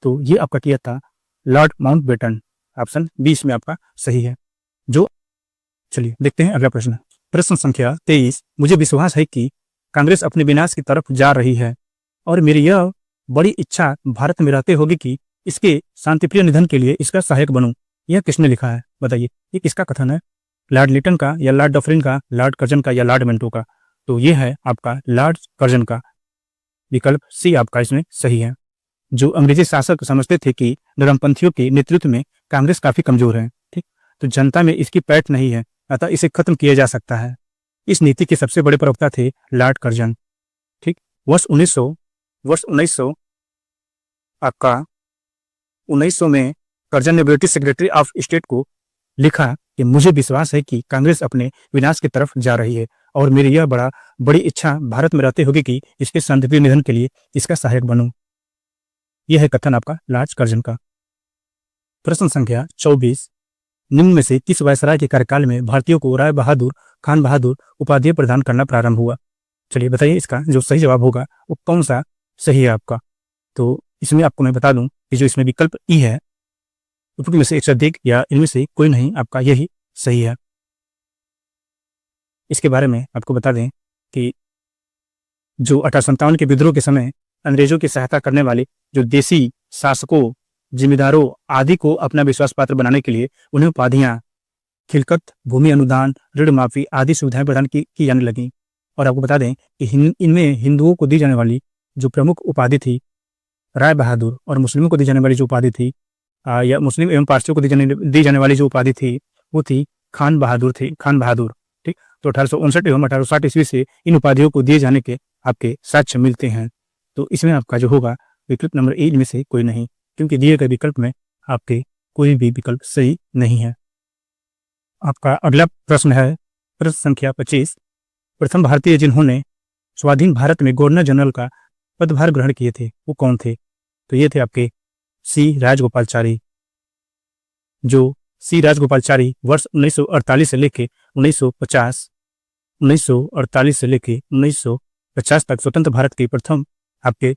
तो ये आपका किया था लॉर्ड माउंटबेटन, ऑप्शन 20 में आपका सही है। जो चलिए देखते हैं अगला प्रश्न। प्रश्न संख्या 23। मुझे विश्वास है कि कांग्रेस अपने विनाश की तरफ जा रही है और मेरी यह बड़ी इच्छा भारत में रहते होगी कि इसके शांतिप्रिय निधन के लिए इसका सहायक बनूं। यह किसने लिखा है बताइए? ये किसका कथन है? लॉर्ड लिटन का या लॉर्ड डफरिन का, लॉर्ड कर्जन का या लॉर्ड मिंटो का? तो ये है आपका लॉर्ड कर्जन का, विकल्प सी आपका इसमें सही है। जो अंग्रेजी शासक समझते थे कि नरमपंथियों के नेतृत्व में कांग्रेस काफी कमजोर है, ठीक, तो जनता में इसकी पैठ नहीं है, अतः इसे खत्म किया जा सकता है। इस नीति के सबसे बड़े प्रवक्ता थे लॉर्ड कर्जन। ठीक, वर्ष 1900 आपका 1900 में कर्जन ने ब्रिटिश सेक्रेटरी ऑफ स्टेट को लिखा कि मुझे विश्वास है कि कांग्रेस अपने विनाश की तरफ जा रही है और मेरी यह बड़ी इच्छा भारत में रहते होगी कि इसके शांतिप्रिय निधन के लिए इसका सहायक बनूं। यह है कथन आपका लॉर्ड कर्जन का। प्रश्न संख्या 24। निम्न में से किस वायसराय के कार्यकाल में भारतीयों को राय बहादुर खान बहादुर उपाधि प्रदान करना प्रारंभ हुआ? चलिए बताइए इसका जो सही जवाब होगा वो कौन सा सही है आपका। तो इसमें आपको मैं बता दूं कि जो इसमें विकल्प ई है उपरोक्त में से एक से अधिक या इनमें से कोई नहीं, आपका यही सही है। इसके बारे में आपको बता दें कि जो 1857 के विद्रोह के समय अंग्रेजों की सहायता करने वाले जो देसी शासकों, जिम्मेदारों आदि को अपना विश्वास पात्र बनाने के लिए उन्हें उपाधियां, खिलकत, भूमि अनुदान, ऋण माफी आदि सुविधाएं प्रदान की जाने लगी। और आपको बता दें कि इनमें हिंदुओं को दी जाने वाली जो प्रमुख उपाधि थी राय बहादुर, और मुस्लिमों को दी जाने वाली जो उपाधि थी या मुस्लिम एवं पारसियों को दी जाने वाली जो उपाधि थी वो थी खान बहादुर ठीक, तो 1859 एवं 1860 ईस्वी से इन उपाधियों को दिए जाने के आपके साक्ष्य मिलते हैं। तो इसमें आपका जो होगा विकल्प नंबर ए में से कोई नहीं, क्योंकि दिए गए विकल्प में आपके कोई भी विकल्प सही नहीं है। आपका अगला प्रश्न है प्रश्न संख्या 25। प्रथम भारतीय जिन्होंने स्वाधीन भारत में गवर्नर जनरल का पदभार ग्रहण किए थे वो कौन थे? तो ये थे आपके सी राजगोपालचारी। जो सी राजगोपालचारी वर्ष 1948 से लेके 1950 तक स्वतंत्र भारत के प्रथम आपके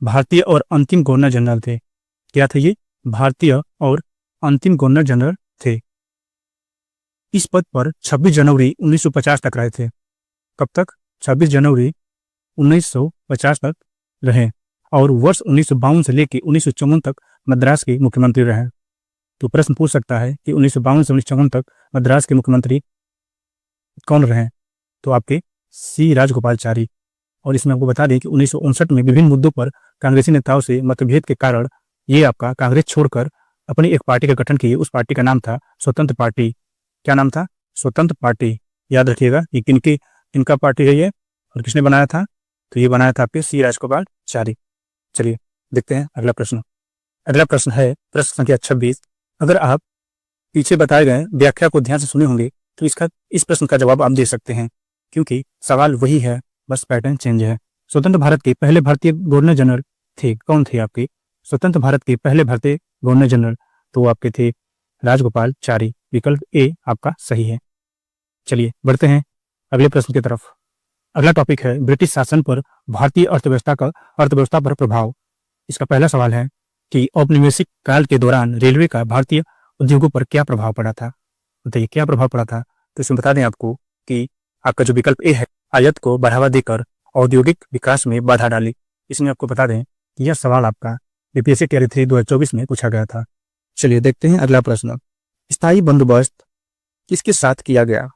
भारतीय और अंतिम गवर्नर जनरल थे। क्या थे ये? भारतीय और अंतिम गवर्नर जनरल थे। इस पद पर 26 जनवरी 1950 तक रहे थे। कब तक? 26 जनवरी 1950 तक रहे और वर्ष 1952 से लेकर 1954 तक मद्रास के मुख्यमंत्री रहे। तो प्रश्न पूछ सकता है कि 1952 से 1954 तक मद्रास के मुख्यमंत्री कौन रहे? तो आपके सी राजगोपालाचारी। और इसमें आपको बता दें कि 1959 में विभिन्न मुद्दों पर कांग्रेसी नेताओं से मतभेद के कारण ये आपका कांग्रेस छोड़कर अपनी एक पार्टी का गठन किए। उस पार्टी का नाम था स्वतंत्र पार्टी। क्या नाम था? स्वतंत्र पार्टी। याद रखिएगा ये किनका पार्टी है ये और किसने बनाया था? तो ये बनाया था आपके सी राजगोपालाचारी। चलिए देखते हैं अगला प्रश्न। अगला प्रश्न है प्रश्न संख्या 26। अगर आप पीछे बताए गए व्याख्या को ध्यान से सुने होंगे तो इस प्रश्न का जवाब आप दे सकते हैं, क्योंकि सवाल वही है, बस पैटर्न चेंज है। स्वतंत्र भारत के पहले भारतीय गवर्नर जनरल थे, कौन थे आपके? स्वतंत्र भारत के पहले भारतीय गवर्नर जनरल तो आपके थे राजगोपालाचारी। विकल्प ए आपका सही है। चलिए बढ़ते हैं अगले प्रश्न की तरफ। अगला टॉपिक है ब्रिटिश शासन पर भारतीय अर्थव्यवस्था पर प्रभाव। इसका पहला सवाल है कि औपनिवेशिक काल के दौरान रेलवे का भारतीय उद्योगों पर क्या प्रभाव पड़ा था? बताइए क्या प्रभाव पड़ा था? तो इसमें बता दें आपको कि आपका जो विकल्प ए है, आयात को बढ़ावा देकर औद्योगिक विकास में बाधा डाली। इसमें आपको बता दें कि यह सवाल आपका बीपीएससी टियर 3 2024 में पूछा गया था। चलिए देखते हैं अगला प्रश्न। स्थायी बंदोबस्त किसके साथ किया गया?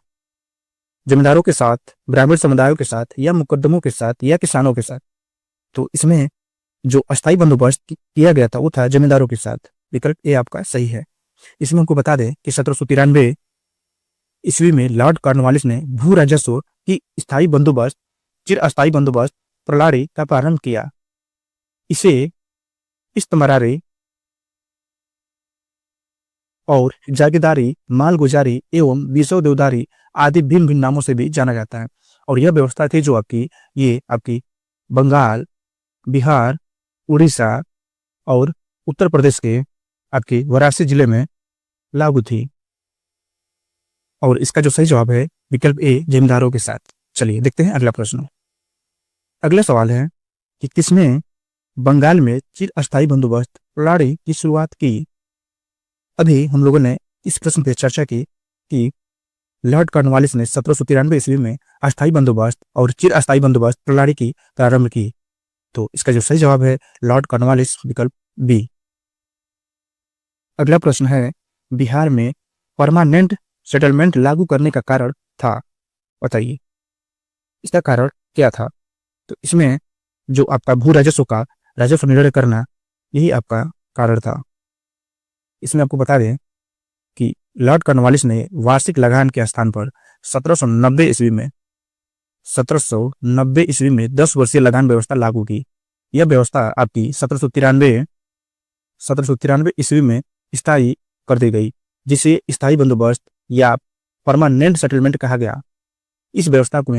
जमींदारों के साथ, ब्राह्मण समुदायों के साथ, या मुकद्दमों के साथ, या किसानों के साथ? तो इसमें जो अस्थायी बंदोबस्त किया गया था वो था जमींदारों के साथ। विकल्प ए आपका सही है। इसमें हमको बता दें कि 1793 ईस्वी में लॉर्ड कॉर्नवालिस ने भू राजस्व की स्थायी बंदोबस्त चिर अस्थायी बंदोबस्त प्रणाली का प्रारंभ किया। इसे इस्तमरारी और जागीरदारी, मालगुजारी एवं विसव देवदारी आदि भिन्न भिन्न नामों से भी जाना जाता है। और यह व्यवस्था थी जो आपकी बंगाल, बिहार, उड़ीसा और उत्तर प्रदेश के आपके वाराणसी जिले में लागू थी। और इसका जो सही जवाब है विकल्प ए जमींदारों के साथ। चलिए देखते हैं अगला प्रश्न। अगला सवाल है कि किसने बंगाल में चिर अस्थायी बंदोबस्त प्रणाली की शुरुआत की? अभी हम लोगों ने इस प्रश्न पर चर्चा की कि लॉर्ड कॉर्नवालिस ने 1793 ईस्वी में अस्थायी बंदोबस्त और चिर अस्थायी बंदोबस्त प्रणाली की प्रारंभ की। तो इसका जो सही जवाब है लॉर्ड कॉर्नवालिस, विकल्प बी। अगला प्रश्न है बिहार में परमानेंट सेटलमेंट लागू करने का कारण था, बताइए इसका कारण क्या था? तो इसमें जो आपका भू राजस्व का राजस्व निर्णय करना यही आपका कारण था। इसमें आपको बता दें कि लॉर्ड कॉर्नवालिस ने वार्षिक लगान के स्थान पर 1790 ईस्वी में 10 वर्षीय लगान व्यवस्था लागू की। यह व्यवस्था आपकी 1793 ईस्वी में स्थायी कर दी गई, जिसे स्थायी बंदोबस्त या परमानेंट सेटलमेंट कहा गया। इस व्यवस्था को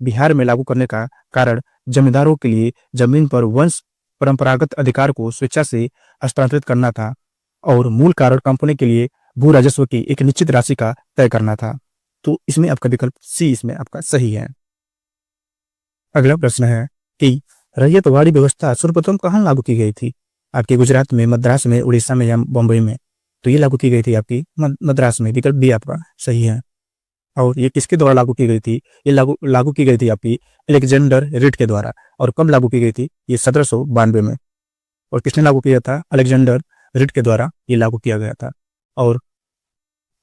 बिहार में लागू करने का कारण जमींदारों के लिए जमीन पर वंश परंपरागत अधिकार को स्वेच्छा से हस्तांतरित करना था और मूल कारण कंपनी के लिए भू राजस्व की एक निश्चित राशि का तय करना था। तो इसमें आपका विकल्प सी इसमें आपका सही है। अगला प्रश्न है कि रैयतवाड़ी व्यवस्था सर्वप्रथम कहाँ लागू की गई थी? आपके गुजरात में, मद्रास में, उड़ीसा में या बम्बई में? तो ये लागू की गई थी आपकी मद्रास में। विकल्प बी आपका सही है। और ये किसके द्वारा लागू की गई थी? ये लागू की गई थी आपकी अलेक्जेंडर रिट के द्वारा। और कब लागू की गई थी? ये 1792 में। और किसने लागू किया था? अलेक्जेंडर रिट के द्वारा ये लागू किया गया था। और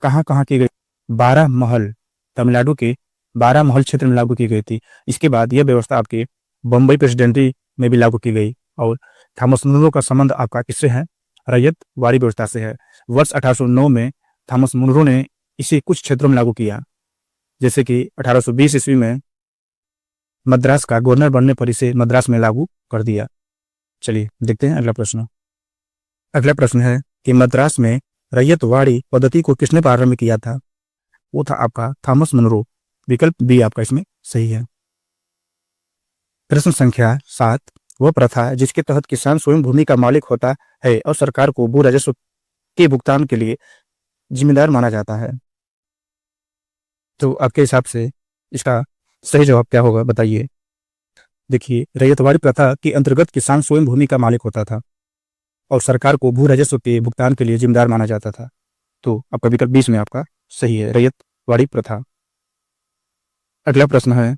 कहाँ कहाँ की गई? 12 महल, तमिलनाडु के 12 महल क्षेत्र में लागू की गई थी। इसके बाद यह व्यवस्था आपके बम्बई प्रेसिडेंसी में भी लागू की गई। और थॉमस मुनरो का संबंध आपका किससे है? रैयतवाड़ी व्यवस्था से है। वर्ष 1809 में थॉमस मुनरो ने इसे कुछ क्षेत्रों में लागू किया, जैसे कि 1820 ईस्वी में मद्रास का गवर्नर बनने पर इसे मद्रास में लागू कर दिया। चलिए देखते हैं अगला प्रश्न। अगला प्रश्न है कि मद्रास में रैयतवाड़ी पद्धति को किसने प्रारंभ किया था? वो था आपका थॉमस मुनरो। विकल्प बी आपका इसमें सही है। प्रश्न संख्या 7। वह प्रथा जिसके तहत किसान स्वयं भूमि का मालिक होता है और सरकार को भू राजस्व के भुगतान के लिए जिम्मेदार माना जाता है। तो आपके हिसाब से इसका सही जवाब क्या होगा, बताइए। देखिए, रैयतवाड़ी प्रथा के अंतर्गत किसान स्वयं भूमि का मालिक होता था और सरकार को भू राजस्व के भुगतान के लिए जिम्मेदार माना जाता था। तो आपका विकल्प 20 में आपका सही है, रैयतवाड़ी प्रथा। अगला प्रश्न है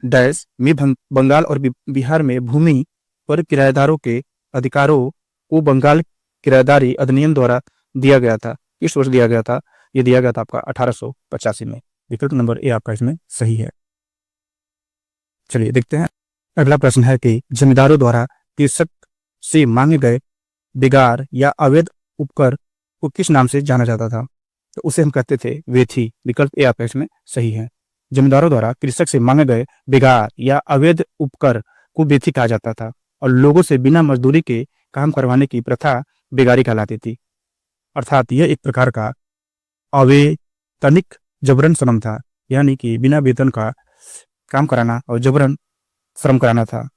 डैश में बंगाल और बिहार में भूमि पर किराएदारों के अधिकारों को बंगाल किराएदारी अधिनियम द्वारा दिया गया था। किस वर्ष दिया गया था? ये दिया गया था आपका 1885 में। विकल्प नंबर ए आपका इसमें सही है। चलिए देखते हैं अगला प्रश्न है कि जमींदारों द्वारा कृषक से मांगे गए बिगार या अवैध उपकर को किस नाम से जाना जाता था? तो उसे हम कहते थे वेथी। विकल्प ए आपका इसमें सही है। जमींदारों द्वारा कृषक से मांगे गए बिगार या अवैध उपकर को वेथी कहा जाता था और लोगों से बिना मजदूरी के काम करवाने की प्रथा बेगारी कहलाती थी। अर्थात यह एक प्रकार का अवैतनिक जबरन श्रम था, यानी कि बिना वेतन का काम कराना और जबरन श्रम कराना था।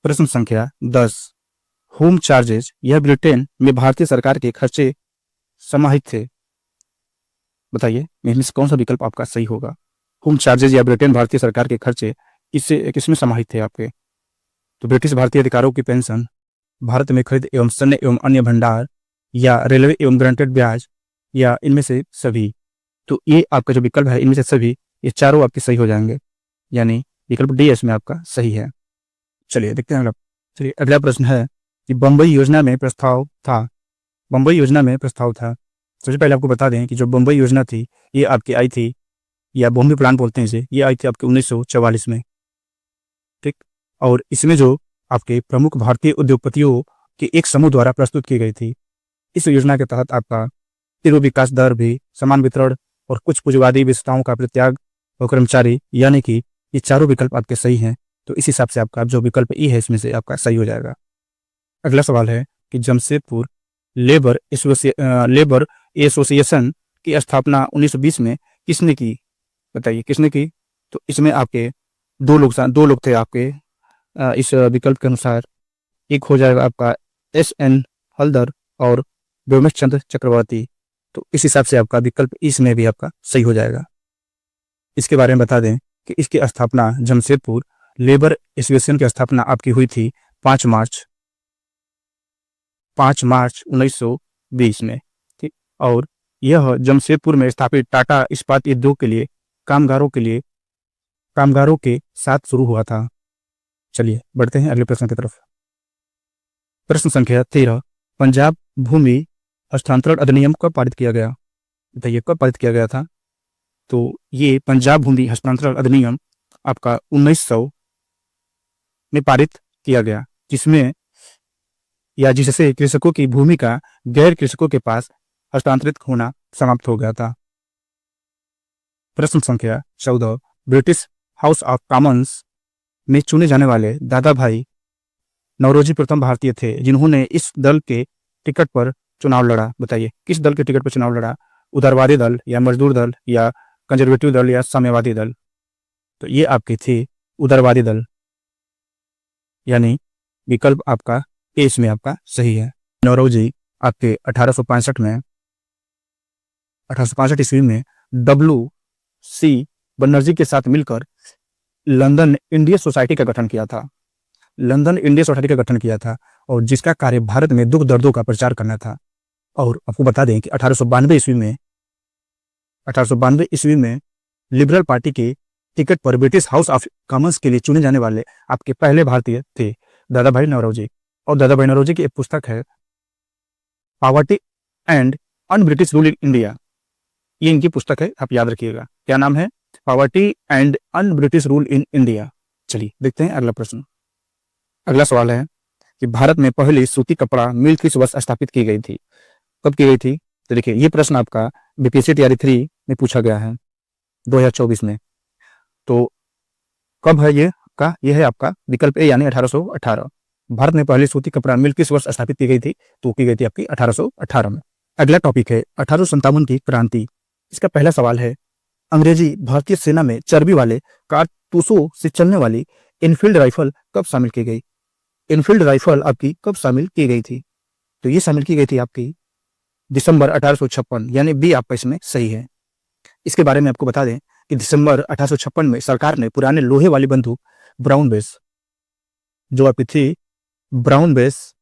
प्रश्न संख्या 10, होम चार्जेज यह ब्रिटेन में भारतीय सरकार के खर्चे समाहित थे। बताइए इनमें से कौन सा विकल्प आपका सही होगा? होम चार्जेज या ब्रिटेन भारतीय सरकार के खर्चे किसमें समाहित थे आपके? तो ब्रिटिश भारतीय अधिकारों की पेंशन, भारत में खरीद एवं सैन्य एवं अन्य भंडार, या रेलवे एवं ग्रांटेड ब्याज, या इनमें से सभी। तो ये आपका जो विकल्प है इनमें से सभी, ये चारों आपके सही हो जाएंगे, यानी विकल्प डी इसमें आपका सही है। चलिए देखते हैं अगला। चलिए अगला प्रश्न है कि बम्बई योजना में प्रस्ताव था। बम्बई योजना में प्रस्ताव था। सबसे पहले आपको बता दें कि जो बम्बई योजना थी ये आपकी आई थी, या बॉम्बे प्लान बोलते हैं इसे, ये आई थी आपके 1944 में। ठीक, और इसमें जो आपके प्रमुख भारतीय उद्योगपतियों के एक समूह द्वारा प्रस्तुत की गई थी। इस योजना के तहत आपका तीव्र विकास दर भी, समान वितरण और कुछ पूंजीवादी विशेषताओं का परित्याग और कर्मचारी, यानी कि ये चारों विकल्प आपके सही हैं। तो इस हिसाब से आपका जो विकल्प ई है इसमें से आपका सही हो जाएगा। अगला सवाल है कि जमशेदपुर लेबर एसोसिएशन की स्थापना 1920 में किसने की? बताइए किसने की? तो इसमें आपके दो लोग थे आपके इस विकल्प के अनुसार। एक हो जाएगा आपका एस.एन. हल्दर और व्योमेश चंद्र चक्रवर्ती। तो इस हिसाब से आपका विकल्प इसमें भी आपका सही हो जाएगा। इसके बारे में बता दें कि इसकी स्थापना जमशेदपुर लेबर एसोसिएशन की स्थापना आपकी हुई थी 5 मार्च 1920 में। ठीक, और यह जमशेदपुर में स्थापित टाटा इस्पात उद्योग के लिए कामगारों के साथ शुरू हुआ था। चलिए बढ़ते हैं अगले प्रश्न की तरफ। प्रश्न संख्या 13, पंजाब भूमि हस्तांतरण अधिनियम कब पारित किया गया? बताइए कब पारित किया गया था? तो ये पंजाब भूमि हस्तांतरण अधिनियम आपका 1900 में पारित किया गया, जिससे कृषकों की भूमि का गैर कृषकों के पास हस्तांतरित होना समाप्त हो गया था। प्रश्न संख्या 14, ब्रिटिश हाउस ऑफ कॉमन्स में चुने जाने वाले दादा भाई नौरोजी प्रथम भारतीय थे जिन्होंने इस दल के टिकट पर चुनाव लड़ा। बताइए किस दल के टिकट पर चुनाव लड़ा? उदारवादी दल, या मजदूर दल, या कंजर्वेटिव दल, या साम्यवादी दल? तो ये आपके थे उदारवादी दल, यानी विकल्प आपका ए इसमें आपका सही है। नौरोजी आपके 1865 ईस्वी में W.C. बनर्जी के साथ मिलकर लंदन इंडिया सोसाइटी का गठन किया था। और जिसका कार्य भारत में दुख दर्दों का प्रचार करना था। और आपको बता दें कि 1892 ईस्वी में लिबरल पार्टी के टिकट पर ब्रिटिश हाउस ऑफ कॉमन्स के लिए चुने जाने वाले आपके पहले भारतीय थे दादा भाई नौरोजी। और दादा भाई नौरोजी की एक पुस्तक है poverty and un British rule in India. ये इनकी पुस्तक है, आप याद रखिएगा। क्या नाम है? Poverty and un British rule in India. चलिए देखते हैं अगला प्रश्न। अगला सवाल है कि भारत में पहली सूती कपड़ा मिल किस वर्ष स्थापित की गई थी? कब की गई थी? तो देखिए ये प्रश्न आपका बीपीएससी तैयारी 3 में पूछा गया है 2024 में। तो कब है ये है आपका विकल्प ए, यानी 1818। भारत में पहली सूती कपड़ा मिल किस वर्ष स्थापित की गई थी? तो की गई थी आपकी 1818 में। अगला टॉपिक है 1857 की क्रांति। इसका पहला सवाल है अंग्रेजी भारतीय सेना में चर्बी वाले कारतूसों से चलने वाली इनफील्ड राइफल कब शामिल की गई? इनफील्ड राइफल आपकी कब शामिल की गई थी? तो ये शामिल की गई थी आपकी दिसंबर 1856, यानी बी आपका इसमें सही है। इसके बारे में आपको बता दें कि दिसंबर 1856 में सरकार ने पुराने लोहे वाली बंदूक ब्राउन बेस, जो आपकी थी ब्राउन बेस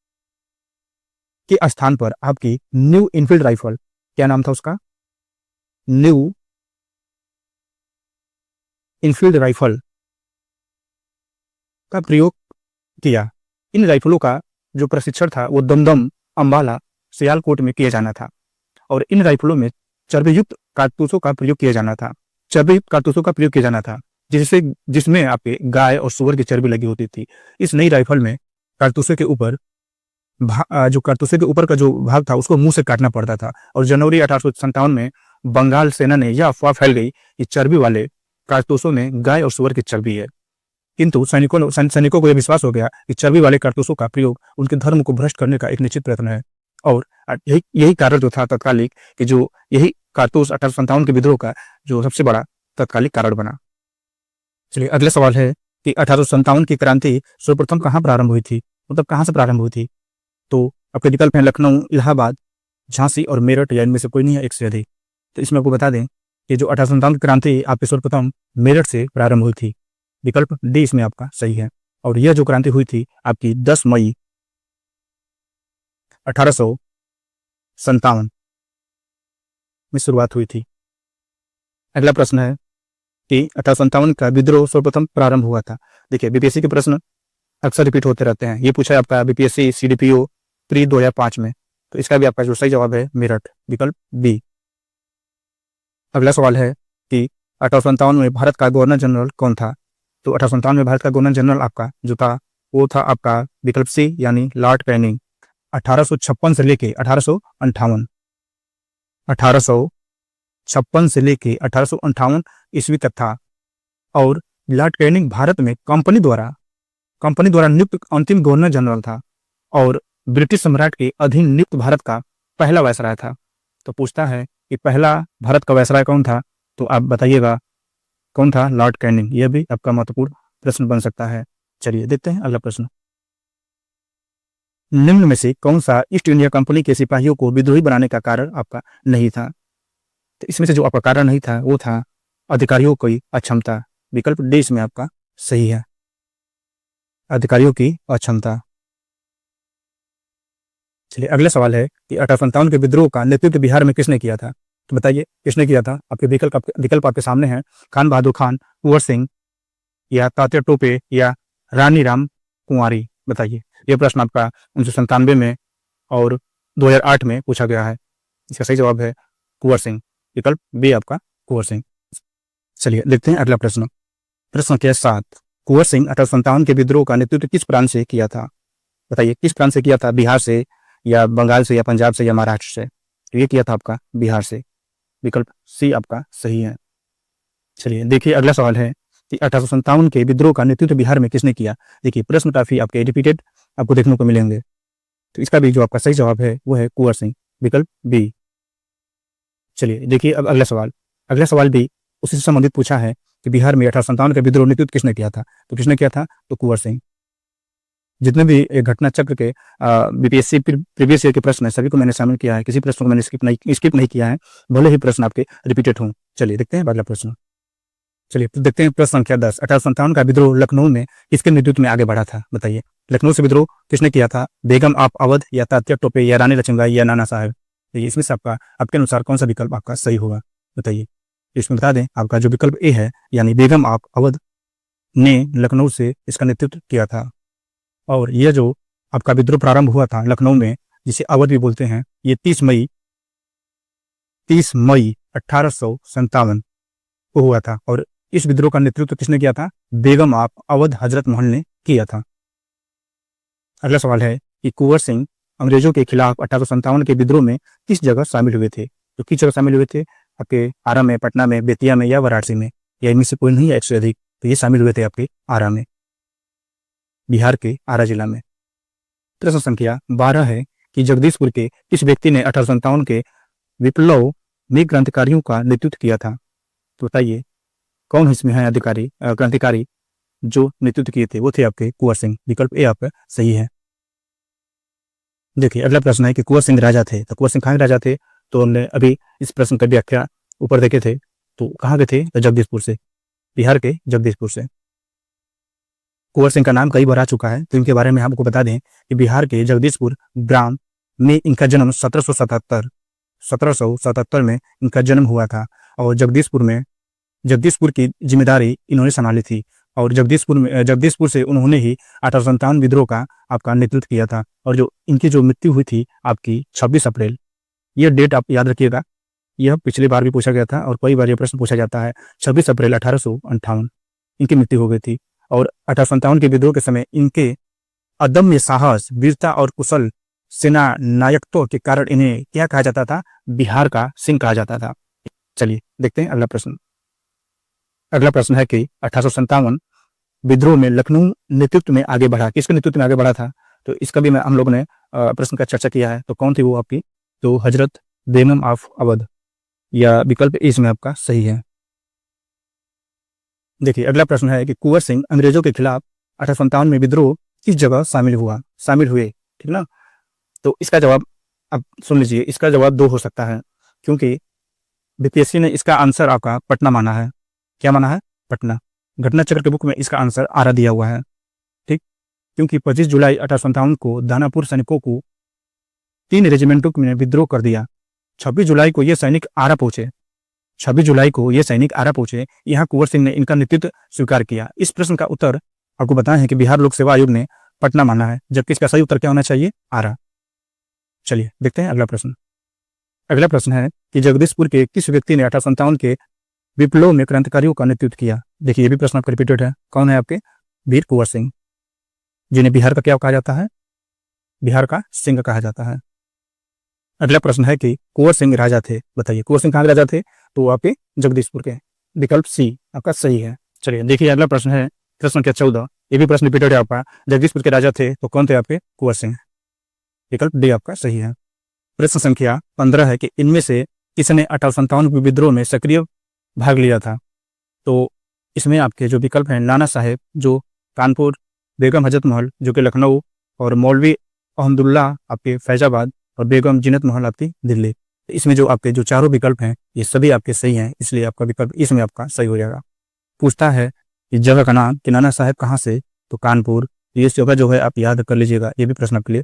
के स्थान पर आपकी न्यू इनफील्ड राइफल, क्या नाम था उसका? न्यू इनफील्ड राइफल का प्रयोग किया। इन राइफलों का जो प्रशिक्षण था वो दमदम, अंबाला, सियालकोट में किया जाना था और इन राइफलों में चर्बीयुक्त कारतूसों का प्रयोग किया जाना था। चर्बीयुक्त कारतूसों का प्रयोग किया जाना था जिसमें आपके गाय और सुअर की चर्बी लगी होती थी। इस नई राइफल में कारतूसों के ऊपर जो कारतूसों के ऊपर का जो भाग था उसको मुंह से काटना पड़ता था और जनवरी 1857 में बंगाल सेना ने यह अफवाह फैल गई कि चर्बी वाले कारतूसों में गाय और सुअर की चर्बी है। किंतु सैनिकों को यह विश्वास हो गया कि चर्बी वाले कारतूसों का प्रयोग उनके धर्म को भ्रष्ट करने का एक निश्चित प्रयत्न है और यही कारण जो था तत्कालिक कि जो यही कारतूस 1857 के विद्रोह का जो सबसे बड़ा तत्कालिक कारण बना। चलिए अगला सवाल है कि 1857 की क्रांति सर्वप्रथम कहाँ प्रारंभ हुई थी, मतलब कहाँ से प्रारंभ हुई थी। तो आपके विकल्प हैं लखनऊ, इलाहाबाद, झांसी और मेरठ या इनमें से कोई नहीं है, एक से अधिक। तो इसमें आपको बता दें कि जो 1857 की क्रांति आपकी सर्वप्रथम मेरठ से प्रारंभ हुई थी। विकल्प डी इसमें आपका सही है और यह जो क्रांति हुई थी आपकी 10 मई 1857 में शुरुआत हुई थी। अगला प्रश्न है कि 1857 का विद्रोह सर्वप्रथम प्रारंभ हुआ था। देखिए बीपीएससी के प्रश्न अक्सर रिपीट होते रहते हैं। ये पूछा है आपका बीपीएससी सीडीपीओ प्री 2005 में, तो इसका भी आपका जो सही जवाब है मेरठ, विकल्प बी। अगला सवाल है कि 1857 में भारत का गवर्नर जनरल कौन था। तो 1857 में भारत का गवर्नर जनरल आपका जो था वो था आपका विकल्प सी यानी लॉर्ड कैनिंग। 1856 से लेके 1858 1856 से लेके 1858 ईस्वी तक था और लॉर्ड कैनिंग भारत में कंपनी द्वारा नियुक्त अंतिम गवर्नर जनरल था और ब्रिटिश सम्राट के अधीन नियुक्त भारत का पहला वायसराय था। तो पूछता है कि पहला भारत का वायसराय कौन था, तो आप बताइएगा कौन था, लॉर्ड कैनिंग। यह भी आपका महत्वपूर्ण प्रश्न बन सकता है। चलिए देखते हैं अगला प्रश्न। निम्न में से कौन सा ईस्ट इंडिया कंपनी के सिपाहियों को विद्रोही बनाने का कारण आपका नहीं था। तो इसमें से जो आपका कारण नहीं था वो था अधिकारियों की अक्षमता, विकल्प डी इसमें आपका सही है, अधिकारियों की अक्षमता। चलिए अगला सवाल है कि 1857 के विद्रोह का नेतृत्व बिहार में किसने किया था। तो बताइए किसने किया था। आपके विकल्प आपके सामने हैं, खान बहादुर खान, कुंवर सिंह या तात्या टोपे या रानी राम कुंवारी। बताइए। यह प्रश्न आपका 1997 में और 2008 में पूछा गया है। इसका सही जवाब है कुंवर सिंह, विकल्प बी आपका कुंवर सिंह। चलिए देखते हैं अगला प्रश्न। प्रश्न संख्या 7, कुंवर सिंह 1857 के विद्रोह का नेतृत्व किस प्रांत से किया था। बताइए किस प्रांत से किया था, बिहार से या बंगाल से या पंजाब से या महाराष्ट्र से। तो ये किया था आपका बिहार से, विकल्प सी आपका सही है। चलिए देखिए अगला सवाल है कि 1857 के विद्रोह का नेतृत्व बिहार में किसने किया। देखिए प्रश्न काफी आपके रिपीटेड आपको देखने को मिलेंगे, तो इसका भी जो आपका सही जवाब है वो है कुंवर सिंह, विकल्प बी। चलिए देखिए अब अगला सवाल भी उसी से संबंधित पूछा है कि बिहार में 1857 का विद्रोह नेतृत्व किसने किया था। तो किसने किया था, तो कुंवर सिंह। जितने भी घटना चक्र के बीपीएससी प्रीवियस ईयर के प्रश्न है सभी को मैंने शामिल किया है, किसी प्रश्न को मैंने स्किप नहीं किया है, भले ही प्रश्न आपके रिपीटेड हों। चलिए देखते हैं अगला प्रश्न। चलिए तो देखते हैं प्रश्न संख्या 10, 1857 का विद्रोह लखनऊ में किसके नेतृत्व में आगे बढ़ा था। बताइए लखनऊ से विद्रोह किसने किया था, बेगम आप अवध या तात्या टोपे या रानी लक्ष्मीबाई या नाना साहब। इसमें से आपके अनुसार कौन सा विकल्प आपका सही होगा बताइए। इसमें बता दें आपका जो विकल्प ए है यानी बेगम आप अवध ने लखनऊ से इसका नेतृत्व किया था और यह जो आपका विद्रोह प्रारंभ हुआ था लखनऊ में, जिसे अवध भी बोलते हैं, ये 30 मई 1857 को हुआ था और इस विद्रोह का नेतृत्व किसने किया था, बेगम आप अवध हजरत महल ने किया था। अगला सवाल है कि कुंवर सिंह अंग्रेजों के खिलाफ 1857 के विद्रोह में किस जगह शामिल हुए थे। तो किस जगह शामिल हुए थे, आपके आरा में, पटना में, बेतिया में या वाराणसी में, या इनमें से कोई नहीं है एक से अधिक। तो ये शामिल हुए थे आपके आरा में, बिहार के आरा जिला में। प्रश्न संख्या 12 है कि जगदीशपुर के किस व्यक्ति ने 1857 के विप्लव में क्रांतिकारियों का नेतृत्व किया था। तो बताइए कौन इसमें है अधिकारी क्रांतिकारी जो नेतृत्व किए थे, वो थे आपके कुंवर सिंह, विकल्प ए आपका सही है। देखिए अगला प्रश्न है कि कुंवर सिंह राजा थे, तो कुंवर सिंह कहाँ के राजा थे। तो हमने अभी इस प्रश्न का व्याख्या ऊपर देखे थे, तो कहाँ के थे, तो जगदीशपुर से, बिहार के जगदीशपुर से। कुंवर सिंह का नाम कई बार आ चुका है, तो इनके बारे में आपको बता दें कि बिहार के जगदीशपुर ग्राम में इनका जन्म 1777 में इनका जन्म हुआ था और जगदीशपुर की जिम्मेदारी इन्होंने संभाली थी। और जगदीशपुर से उन्होंने ही 1857 विद्रोह का आपका नेतृत्व किया था। और जो इनकी जो मृत्यु हुई थी आपकी 26 अप्रैल, ये डेट आप याद रखिएगा, यह पिछली बार भी पूछा गया था और कई बार यह प्रश्न पूछा जाता है। 26 अप्रैल 1858 इनकी मृत्यु हो गई थी। और 1857 के विद्रोह के समय इनके अदम्य साहस, वीरता और कुशल सेना नायकत्व के कारण इन्हें क्या कहा जाता था? बिहार का सिंह कहा जाता था। चलिए देखते हैं अगला प्रश्न। अगला प्रश्न है कि 1857 विद्रोह में लखनऊ नेतृत्व में आगे बढ़ा, किसके नेतृत्व में आगे बढ़ा था? तो इसका भी हम लोगों ने प्रश्न का चर्चा किया है। तो कौन थी वो आपकी? तो हजरत बेगम ऑफ अवध, या विकल्प ए इसमें आपका सही है। देखिए अगला प्रश्न है कि कुंवर सिंह अंग्रेजों के खिलाफ 1857 में विद्रोह किस जगह शामिल हुए, ठीक ना? तो इसका जवाब अब सुन लीजिए, इसका जवाब 2 हो सकता है, क्योंकि बीपीएससी ने इसका आंसर आपका पटना माना है। क्या माना है? पटना। घटना चक्र के बुक में इसका आंसर आरा दिया हुआ है, ठीक। क्योंकि 25 जुलाई 1857 को दानापुर सैनिकों को 3 रेजिमेंटों में विद्रोह कर दिया। 26 जुलाई को ये सैनिक आरा पहुंचे। 26 जुलाई को ये सैनिक आरा पहुंचे। यहाँ कुंवर सिंह ने इनका नेतृत्व स्वीकार किया। इस प्रश्न का उत्तर आपको बताएं है कि बिहार लोक सेवा आयोग ने पटना माना है, जबकि इसका सही उत्तर क्या होना चाहिए? आरा। चलिए देखते हैं अगला प्रश्न। अगला प्रश्न है कि जगदीशपुर के किस व्यक्ति ने 1857 के विप्लव में क्रांतिकारियों का नेतृत्व किया? देखिए ये भी प्रश्न आपका रिपीटेड है। कौन है आपके? वीर कुंवर सिंह, जिन्हें बिहार का क्या कहा जाता है? बिहार का सिंह कहा जाता है। अगला प्रश्न है कि कुंवर सिंह राजा थे, बताइए कुंवर सिंह कहाँ के राजा थे? तो आपके जगदीशपुर के। विकल्प सी आपका सही है। चलिए देखिए अगला प्रश्न है प्रश्न संख्या 14। ये भी प्रश्न रिपीटेड है आपका। जगदीशपुर के राजा थे तो कौन थे आपके? कुंवर सिंह। विकल्प डी आपका सही है। प्रश्न संख्या 15 है कि इनमें से किसने 1857 के विद्रोह में सक्रिय भाग लिया था? तो इसमें आपके जो विकल्प हैं, नाना साहेब जो कानपुर, बेगम हजरत महल जो कि लखनऊ, और मौलवी अहमदुल्ला आपके फैजाबाद, और बेगम जीनत महल आपकी दिल्ली। इसमें जो आपके जो चारों विकल्प हैं ये सभी आपके सही हैं, इसलिए आपका विकल्प इसमें आपका सही हो जाएगा। पूछता है कि जगह का नाम कि नाना साहेब कहाँ से? तो कानपुर। ये जगह जो है आप याद कर लीजिएगा, ये भी प्रश्न आपके लिए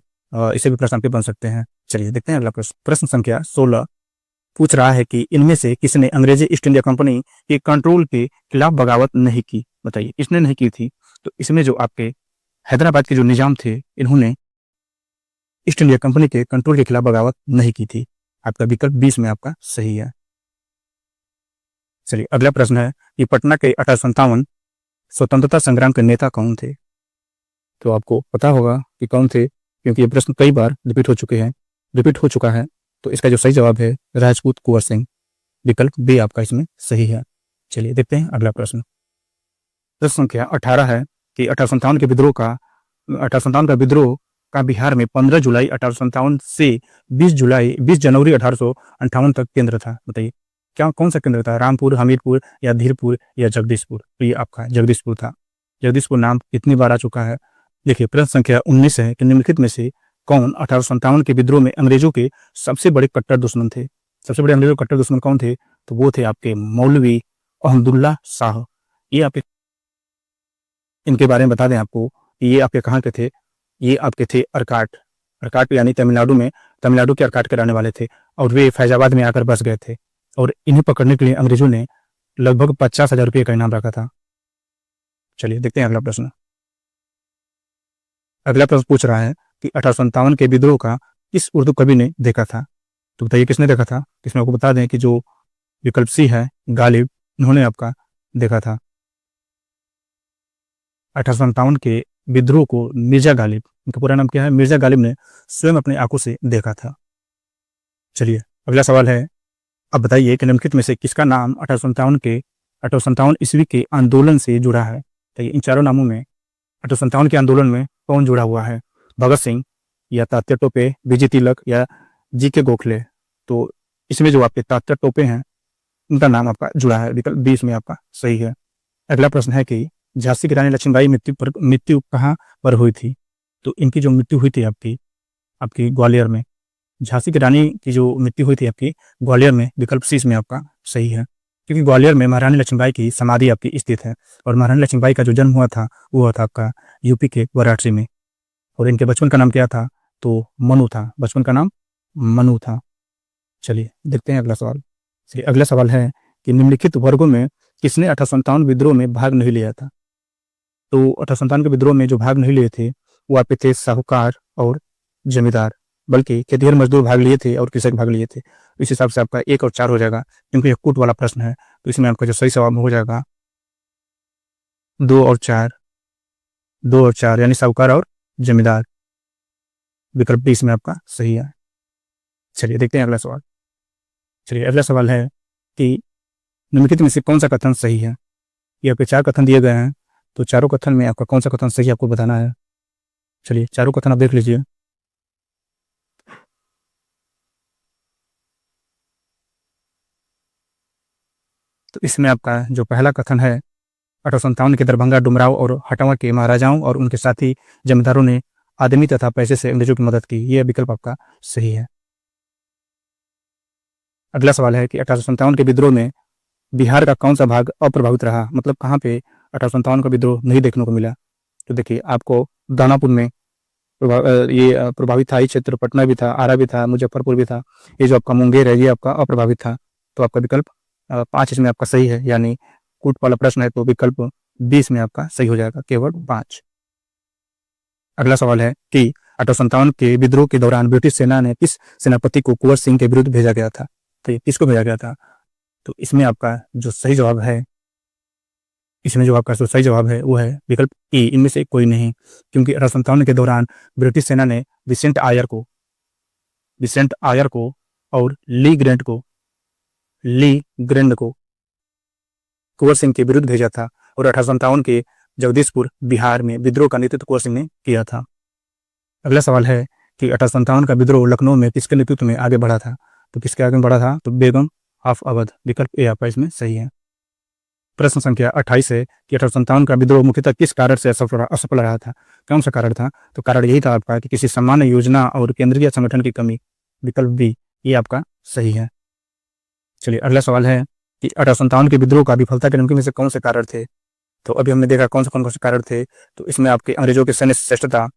इसे भी प्रश्न आपके बन सकते हैं। चलिए देखते हैं अगला प्रश्न। प्रश्न संख्या 16 पूछ रहा है कि इनमें से किसने अंग्रेजी ईस्ट इंडिया कंपनी के कंट्रोल के खिलाफ बगावत नहीं की? बताइए इसने नहीं की थी। तो इसमें जो आपके हैदराबाद के जो निजाम थे, इन्होंने ईस्ट इंडिया कंपनी के कंट्रोल के खिलाफ बगावत नहीं की थी। आपका विकल्प 20 में आपका सही है। चलिए अगला प्रश्न है कि पटना के 1857 स्वतंत्रता संग्राम के नेता कौन थे? तो आपको पता होगा कि कौन थे, क्योंकि ये प्रश्न कई बार रिपीट हो चुका है। तो इसका जो सही जवाब है राजपूत कुंवर सिंह। विकल्प बी आपका इसमें सही है। चलिए देखते हैं अगला प्रश्न। प्रश्न संख्या 18 है कि 1857 का विद्रोह का बिहार में 15 जुलाई 1857 से 20 जनवरी 1858 तक केंद्र था। बताइए क्या कौन सा केंद्र था? रामपुर, हमीरपुर, या धीरपुर, या जगदीशपुर? तो ये आपका जगदीशपुर था। जगदीशपुर नाम कितनी बार आ चुका है? देखिए प्रश्न संख्या 19 है कि निम्नलिखित में से कौन 1857 के विद्रोह में अंग्रेजों के सबसे बड़े कट्टर दुश्मन थे? सबसे बड़े अंग्रेजों के कट्टर दुश्मन कौन थे? तो वो थे आपके मौलवी अहमदुल्ला शाह। ये आपके इनके बारे में बता दें आपको, ये आपके कहाँ के थे? ये आपके थे अरकाट यानी तमिलनाडु के अरकाट के रहने वाले थे, और वे फैजाबाद में आकर बस गए थे। और इन्हें पकड़ने के लिए अंग्रेजों ने लगभग 50,000 रुपये का इनाम रखा था। चलिए देखते हैं अगला प्रश्न। अगला प्रश्न पूछ रहा है कि 1857 के विद्रोह का किस उर्दू कवि ने देखा था? तो बताइए किसने देखा था? इसमें आपको बता दें कि जो विकल्प सी है गालिब, इन्होंने आपका देखा था 1857 के विद्रोह को। मिर्जा गालिब, इनका पूरा नाम क्या है? मिर्जा गालिब ने स्वयं अपने आंखों से देखा था। चलिए अगला सवाल है, अब बताइए कि निम्नलिखित में से किसका नाम 1857 ईस्वी के आंदोलन से जुड़ा है? तो इन चारों नामों में 1857 के आंदोलन में कौन जुड़ा हुआ है? भगत सिंह, या तात्या टोपे, विजय तिलक, या जी.के. गोखले? तो इसमें जो आपके तात्या टोपे हैं उनका नाम आपका जुड़ा है। विकल्प 20 में आपका सही है। अगला प्रश्न है कि झांसी की रानी लक्ष्मीबाई मृत्यु कहाँ पर हुई थी? तो इनकी जो मृत्यु हुई थी आपकी ग्वालियर में। झांसी की रानी की जो मृत्यु हुई थी आपकी ग्वालियर में। विकल्प सी में आपका सही है, क्योंकि ग्वालियर में महारानी लक्ष्मीबाई की समाधि आपकी स्थित है। और महारानी लक्ष्मीबाई का जो जन्म हुआ था वो हुआ था आपका यूपी के वाराणसी में। और इनके बचपन का नाम क्या था? तो मनु था। बचपन का नाम मनु था। चलिए देखते हैं अगला सवाल। चलिए अगला सवाल है कि निम्नलिखित वर्गों में किसने 1857 विद्रोह में भाग नहीं लिया था? तो 1857 के विद्रोह में जो भाग नहीं लिए थे वो आपके थे साहूकार और जमींदार, बल्कि खेतिहर मजदूर भाग लिए थे और कृषक भाग लिए थे। इस हिसाब से आपका 1 और 4 हो जाएगा, क्योंकि ये कूट वाला प्रश्न है। तो इसमें आपका जो सही जवाब हो जाएगा 2 और 4, 2 और 4 यानी साहूकार और जमींदार। विकल्प डी इसमें आपका सही है। चलिए देखते हैं अगला सवाल। चलिए अगला सवाल है कि निम्नलिखित में से कौन सा कथन सही है। ये आपके 4 कथन दिए गए हैं, तो चारों कथन में आपका कौन सा कथन सही आपको बताना है। चलिए चारों कथन आप देख लीजिए। तो इसमें आपका जो पहला कथन है, 1857 के दरभंगा, डुमराव और हटावा के महाराजाओं और उनके साथी जमींदारों ने आदमी तथा पैसे से अंग्रेजों की मदद की, यह विकल्प आपका सही है। अगला सवाल है कि 1857 के विद्रोह में बिहार का कौन सा भाग अप्रभावित रहा, मतलब कहाँ पे 1857 का विद्रोह नहीं देखने को मिला। तो देखिए आपको दानापुर में ये प्रभावित था, ये क्षेत्र पटना भी था, आरा भी था, मुजफ्फरपुर भी था। ये जो आपका मुंगेर है ये आपका अप्रभावित था। तो आपका विकल्प 5 इसमें आपका सही है, यानी कूट वाला प्रश्न है तो विकल्प 20 में आपका सही हो जाएगा, केवल 5। अगला सवाल है कि 1857 के विद्रोह के दौरान ब्रिटिश सेना ने किस सेनापति को कुंवर सिंह के विरुद्ध भेजा गया था। तो ये किसको भेजा गया था। तो इसमें आपका जो सही जवाब है, इसमें जो आपका जो सही जवाब है वो है विकल्प ए, इनमें से कोई नहीं, क्योंकि 1857 के दौरान ब्रिटिश सेना ने विसेंट आयर को और ली ग्रैंड को कुंवर सिंह के विरुद्ध भेजा था। और 1857 के जगदीशपुर बिहार में विद्रोह का नेतृत्व कुंवर सिंह ने किया था। अगला सवाल है कि 1857 का विद्रोह लखनऊ में किसके नेतृत्व में आगे बढ़ा था। तो किसके आगे बढ़ा था, तो बेगम ऑफ अवध, विकल्प ए आपका इसमें सही है। प्रश्न संख्या 28 है कि 1857 का विद्रोह मुख्यतः किस कारण से असफल रहा था, कौन सा कारण था। तो कारण यही था आपका कि किसी सामान्य योजना और केंद्रीय संगठन की कमी, विकल्प बी ये आपका सही है। चलिए अगला सवाल है कि 1857 के विद्रोह का विफलता के निम्नलिखित में से कौन से कारण थे। तो अभी हमने देखा कौन से कारण थे। तो इसमें आपके अंग्रेजों के सैन्य श्रेष्ठता,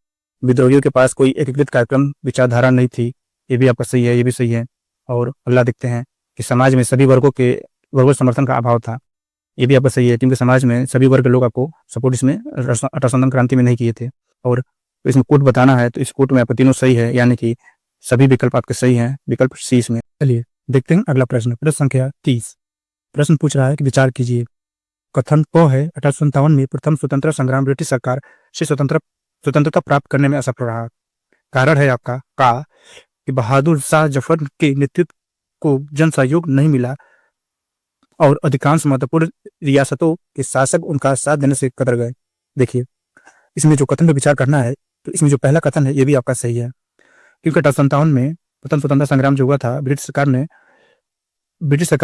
विद्रोहियों के पास कोई एकीकृत कार्यक्रम विचारधारा नहीं थी, ये भी आपका सही है, ये भी सही है। और अगला देखते हैं कि समाज में सभी वर्गों समर्थन का अभाव था, ये भी आपका सही है, क्योंकि समाज में सभी वर्ग के लोग आपको सपोर्ट इसमें 1857 क्रांति में नहीं किए थे। और इसमें कोट बताना है, तो इस कोट में आपका तीनों सही है, यानी कि सभी विकल्प आपके सही हैं, विकल्प सी इसमें। चलिए देखते हैं अगला प्रश्न, प्रश्न संख्या 30। प्रश्न पूछ रहा है कि विचार कीजिए। कथन क है 1857 में प्रथम स्वतंत्रता संग्राम ब्रिटिश सरकार से स्वतंत्रता प्राप्त करने में असफल रहा। कारण है आपका का कि बहादुर शाह जफर के नेतृत्व को जन सहयोग नहीं मिला और अधिकांश महत्वपूर्ण रियासतों के शासक उनका साथ देने से कतर गए। देखिए इसमें जो कथन पर विचार करना है, तो इसमें जो पहला कथन है ये भी आपका सही है, क्योंकि 1857 में प्रथम स्वतंत्रता संग्राम जो हुआ था, ब्रिटिश सरकार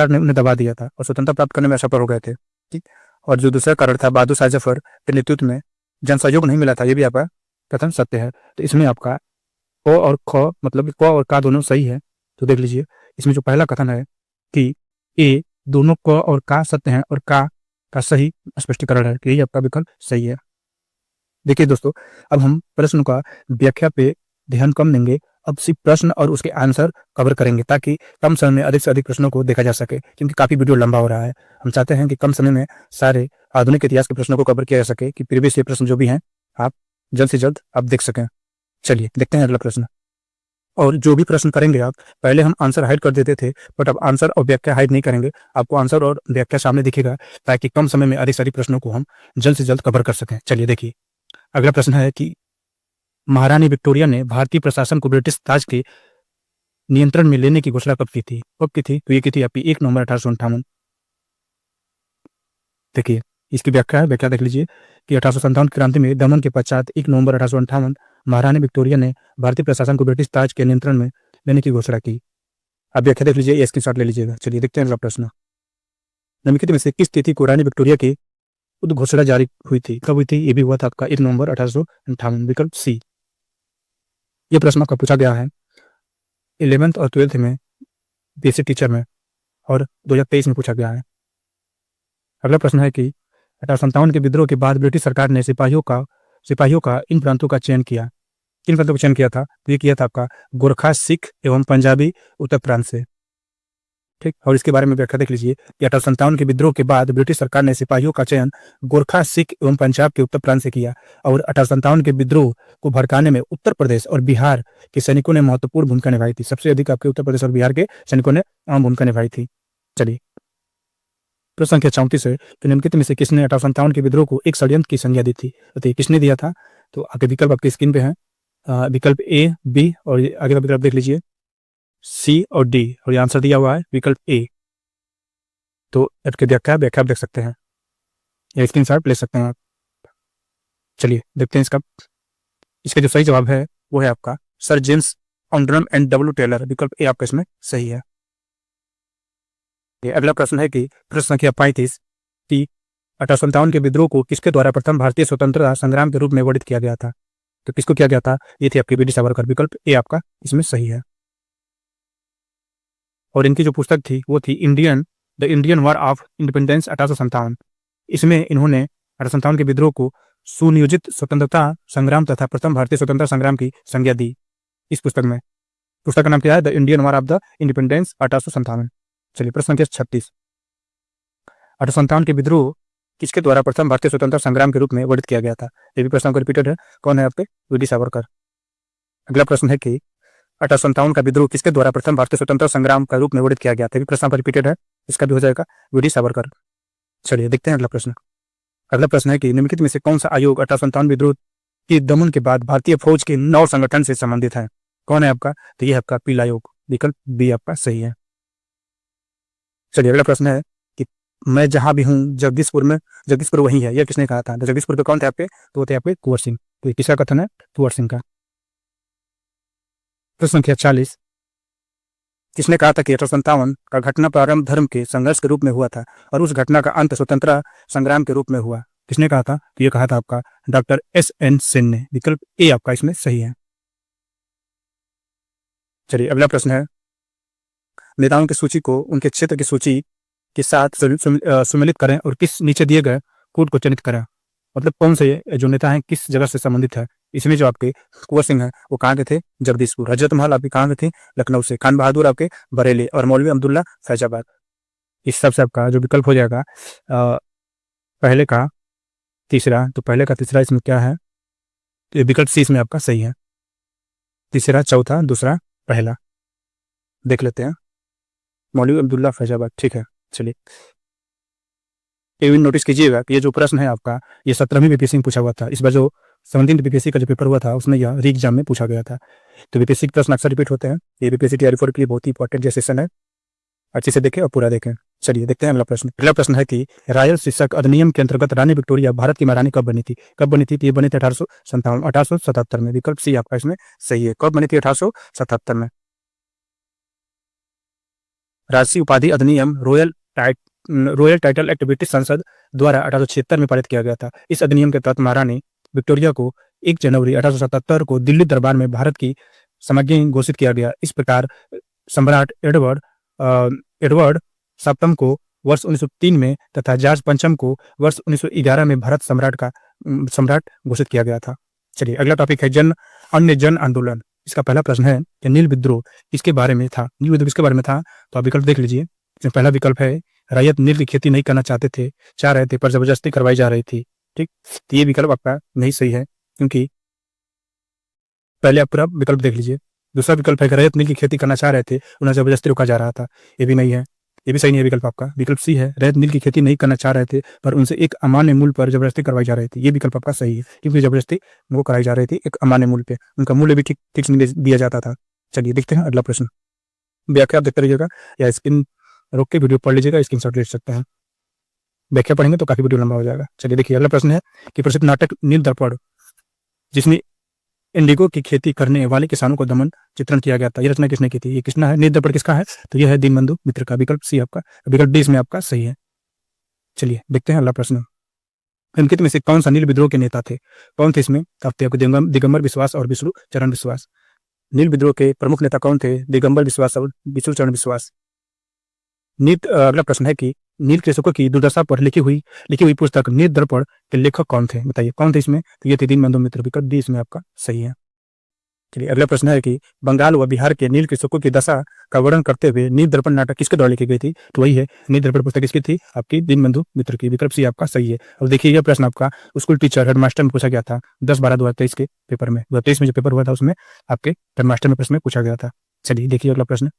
ने उन्हें दबा दिया था और स्वतंत्रता प्राप्त करने में असफल हो गए थे। ठीक। और जो दूसरा कारण था, बहादुर शाह जफर के नेतृत्व में जन सहयोग नहीं मिला था, ये भी आपका कथन सत्य है। तो इसमें आपका क और ख, मतलब क और का दोनों सही है। तो देख लीजिए इसमें जो पहला कथन है कि ए दोनों क और का सत्य है और का सही स्पष्टीकरण है, कि यही आपका विकल्प सही है। देखिए दोस्तों, अब हम प्रश्न का व्याख्या पे ध्यान कम देंगे, अब सिर्फ प्रश्न और उसके आंसर कवर करेंगे, ताकि कम समय में अधिक से अधिक प्रश्नों को देखा जा सके, क्योंकि काफी वीडियो लंबा हो रहा है। हम चाहते हैं कि कम समय में सारे आधुनिक इतिहास के प्रश्नों को कवर किया जा सके, कि प्रीवियस प्रश्न जो भी हैं आप जल्द से जल्द आप देख सकें। चलिए देखते हैं अगला प्रश्न। और जो भी प्रश्न करेंगे आप, पहले हम आंसर हाइड कर देते थे, बट अब आंसर और व्याख्या हाइड नहीं करेंगे, आपको आंसर और व्याख्या सामने दिखेगा, ताकि कम समय में अधिक से अधिक प्रश्नों को हम जल्द से जल्द कवर कर सकें। चलिए देखिए अगला प्रश्न है कि महारानी विक्टोरिया ने भारतीय प्रशासन को ब्रिटिश ताज के नियंत्रण में लेने की घोषणा कब की थी। तो ये की थी आपकी 1 नवंबर 1858। देखिए इसकी व्याख्या है, व्याख्या देख लीजिए कि 1857 क्रांति में दमन के पश्चात 1 नवंबर 1858 महारानी विक्टोरिया ने भारतीय प्रशासन को ब्रिटिश ताज के नियंत्रण में लेने की घोषणा की। अब व्याख्या देख लीजिए, स्क्रीन शॉट ले लीजिएगा। चलिए देखते हैं अगला प्रश्न। निम्नलिखित में से किस तिथि को रानी विक्टोरिया की घोषणा जारी हुई थी, कब हुई थी। ये भी हुआ था आपका 1 नवंबर 1858, विकल्प सी। ये प्रश्न आपका पूछा गया है 11th और 12th में, बेसिक टीचर में, और 2023 में पूछा गया है। अगला प्रश्न है कि 1857 के विद्रोह के बाद ब्रिटिश सरकार ने सिपाहियों का इन प्रांतों का चयन किया, किन प्रांतों का चयन किया था। तो ये किया था आपका गोरखा, सिख एवं पंजाबी उत्तर प्रांत से। ठीक। और इसके बारे में व्याख्या देख लीजिए कि 1857 के विद्रोह के बाद ब्रिटिश सरकार ने सिपाहियों का चयन गोरखा, सिख एवं पंजाब के उत्तर प्रांत से किया और 1857 के विद्रोह को भड़काने में उत्तर प्रदेश और बिहार के सैनिकों ने महत्वपूर्ण भूमिका निभाई थी। सबसे अधिक आपके उत्तर प्रदेश और बिहार के सैनिकों ने अहम भूमिका निभाई थी। चलिए, प्रश्न संख्या 34 है कि निम्नलिखित में से किसने 1857 के विद्रोह को एक षड्यंत्र की संज्ञा दी थी? तो किसने दिया था? तो आगे विकल्प आपकी स्क्रीन पे है। विकल्प ए, बी और आगे का विकल्प देख लीजिए, सी और डी, और ये आंसर दिया हुआ है विकल्प ए। तो इसकी व्याख्या आप देख सकते हैं या स्क्रीनशॉट ले सकते हैं आप। चलिए देखते हैं इसका जो सही जवाब है वो है आपका sir James Outram and W Taylor. विकल्प ए आपका इसमें सही है। अगला प्रश्न है कि प्रश्न संख्या 35 कि 1857 के विद्रोह को किसके द्वारा प्रथम भारतीय स्वतंत्रता संग्राम के रूप में वर्णित किया गया था? तो किसको किया गया था? ये थी आपकी वीर सावरकर। विकल्प ए आपका इसमें सही है। और इनकी जो पुस्तक थी वो थी the Indian war of independence 1857। इसमें इन्होंने 1857 के विद्रोह को सुनियोजित स्वतंत्रता संग्राम तथा प्रथम भारतीय स्वतंत्रता संग्राम की संज्ञा दी। इस पुस्तक का नाम क्या है? The Indian war of the independence 1857। चलिए, प्रश्न संख्या 36, 1857 के विद्रोह किसके द्वारा प्रथम भारतीय स्वतंत्रता संग्राम के रूप में वर्णित किया गया था? ये भी प्रश्न को रिपीटेड है। कौन है आपके? वीर सावरकर। अगला प्रश्न है कि 1857 का विद्रोह किसके द्वारा प्रथम भारतीय स्वतंत्रता संग्राम का रूप में वर्णित किया गया था? प्रश्न पर रिपीटेड है, इसका भी हो जाएगा वीर सावरकर। चलिए देखते हैं अगला प्रश्न। अगला प्रश्न है कि निम्नलिखित में से कौन सा आयोग 1857 विद्रोह के दमन के बाद भारतीय फौज के नौ संगठन से संबंधित है? कौन है आपका? तो यह आपका पीला आयोग। विकल्प बी आपका सही है। चलिए अगला प्रश्न है कि मैं जहां भी हूं जगदीशपुर वही है, यह किसने कहा था? जगदीशपुर पे कौन थे आपके? तो वो थे आपके कुंवर सिंह। तो किसका कथन है? कुंवर सिंह का। प्रश्न संख्या 40, किसने कहा था कि 1857 का घटना प्रारंभ धर्म के संघर्ष के रूप में हुआ था और उस घटना का अंत स्वतंत्रता संग्राम के रूप में हुआ? किसने कहा था? तो ये कहा था आपका डॉक्टर एस.एन. सेन ने। विकल्प ए आपका इसमें सही है। चलिए अगला प्रश्न है, नेताओं की सूची को उनके क्षेत्र की सूची के साथ सम्मिलित करें और किस नीचे दिए गए कूट को चयनित करें। मतलब कौन से जो नेता हैं किस जगह से संबंधित है? इसमें जो आपके कुंवर सिंह है वो कहाँ के थे? जगदीशपुर। हजरत महल आपके कहाँ के थे? लखनऊ से। खान बहादुर आपके बरेली और मौलवी अब्दुल्ला फैजाबाद। इस सब से आपका जो विकल्प हो जाएगा पहले का तीसरा। तो पहले का तीसरा इसमें क्या है? तो विकल्प सी इसमें आपका सही है। तीसरा, चौथा, दूसरा, पहला। देख लेते हैं। मौलवी अब्दुल्ला फैजाबाद, ठीक है। चलिए ये भी नोटिस कीजिएगा कि ये जो प्रश्न है आपका ये 17वीं बीपीएससी में पूछा हुआ था। इस बार जो 17वीं बीपीएससी का जो पेपर हुआ था उसमें यह री एग्जाम में पूछा गया था। तो बीपीएससी के प्रश्न अक्सर रिपीट होते हैं। ये बीपीएससी तैयारी के लिए बहुत ही इंपॉर्टेंट जो सेशन है, अच्छे से देखें और पूरा देखें। चलिए देखते हैं अगला प्रश्न। अगला प्रश्न है कि रायल शिक्षक अधिनियम के अंतर्गत रानी विक्टोरिया भारत की महारानी कब बनी थी? कब बनी थी? तो ये बनी थी 1877 में। विकल्प सी आपका इसमें सही है। कब बनी थी? 1877 में। राजसी उपाधि अधिनियम रॉयल टाइटल एक्ट ब्रिटिश संसद द्वारा 1876 में पारित किया गया था। इस अधिनियम के तहत महारानी विक्टोरिया को 1 जनवरी 1877 को दिल्ली दरबार में भारत की समज्ञी घोषित किया गया। इस प्रकार सम्राट एडवर्ड सप्तम को वर्ष 1903 में तथा जॉर्ज पंचम को वर्ष 1911 में भारत सम्राट घोषित किया गया था। चलिए अगला टॉपिक है अन्य जन आंदोलन। इसका पहला प्रश्न है कि नील विद्रोह किसके बारे में था? नील विद्रोह किसके बारे में था? तो आप विकल्प देख लीजिए। इसमें पहला विकल्प है रैयत नील की खेती नहीं करना चाह रहे थे पर जबरदस्ती करवाई जा रही थी। ठीक, तो ये विकल्प आपका नहीं सही है क्योंकि पहले आप पूरा विकल्प देख लीजिए। दूसरा विकल्प है रैयत नील की खेती करना चाह रहे थे, उन्हें जबरदस्ती रोका जा रहा था। ये भी नहीं है, ये भी सही नहीं है विकल्प आपका। विकल्प सी है रैयत नील की खेती नहीं करना चाह रहे थे पर उनसे एक अमान्य मूल्य पर जबरदस्ती करवाई जा रही थी। ये विकल्प आपका सही है क्योंकि जबरदस्ती वो कराई जा रही थी एक अमान्य मूल्य पे, उनका मूल्य भी ठीक से नहीं दिया जाता था। चलिए देखते हैं अगला प्रश्न। व्याख्या आप देखते रहिएगा या स्क्रीन रोक के वीडियो पढ़ लीजिएगा, स्क्रीनशॉट ले सकते हैं। व्याख्या पढ़ेंगे तो काफी वीडियो लंबा हो जाएगा। चलिए देखिए अगला प्रश्न है कि प्रसिद्ध नाटक नील दर्पण जिसमें इंडिगो की खेती करने वाले किसानों को दमन चित्रण किया गया था, ये रचना किसने की थी? ये किसना है? नील दर्पण किसका है? तो यह है दीनबंधु मित्र का। विकल्प सी आपका, विकल्प डी इसमें आपका सही है। चलिए देखते हैं अगला प्रश्न। निम्नलिखित में से कौन सा नील विद्रोह के नेता थे? कौन थे इसमें? आपको दिगंबर विश्वास और विष्णु चरण विश्वास। नील विद्रोह के प्रमुख नेता कौन थे? दिगंबर विश्वास और विष्णु चरण विश्वास। अगला प्रश्न है कि नील कृषकों की दुर्दशा पर लिखी हुई पुस्तक नील दर्पण के लेखक कौन थे? बताइए कौन थे इसमें? तो ये थे दीनबंधु मित्र। विकल्प डी इसमें आपका सही है। चलिए अगला प्रश्न है कि बंगाल व बिहार के नील कृषकों की दशा का वर्णन करते हुए नील दर्पण नाटक किसके द्वारा लिखी गई थी? तो वही है, नील दर्पण पुस्तक किसकी थी? आपकी दीनबंधु मित्र की। विकल्प सी आपका सही है। अब देखिए यह प्रश्न आपका स्कूल टीचर हेडमास्टर में पूछा गया था 10/12/2023 के पेपर में। 2023 में जो पेपर हुआ था उसमें आपके हेडमास्टर में प्रश्न में पूछा गया था। चलिए देखिए अगला प्रश्न,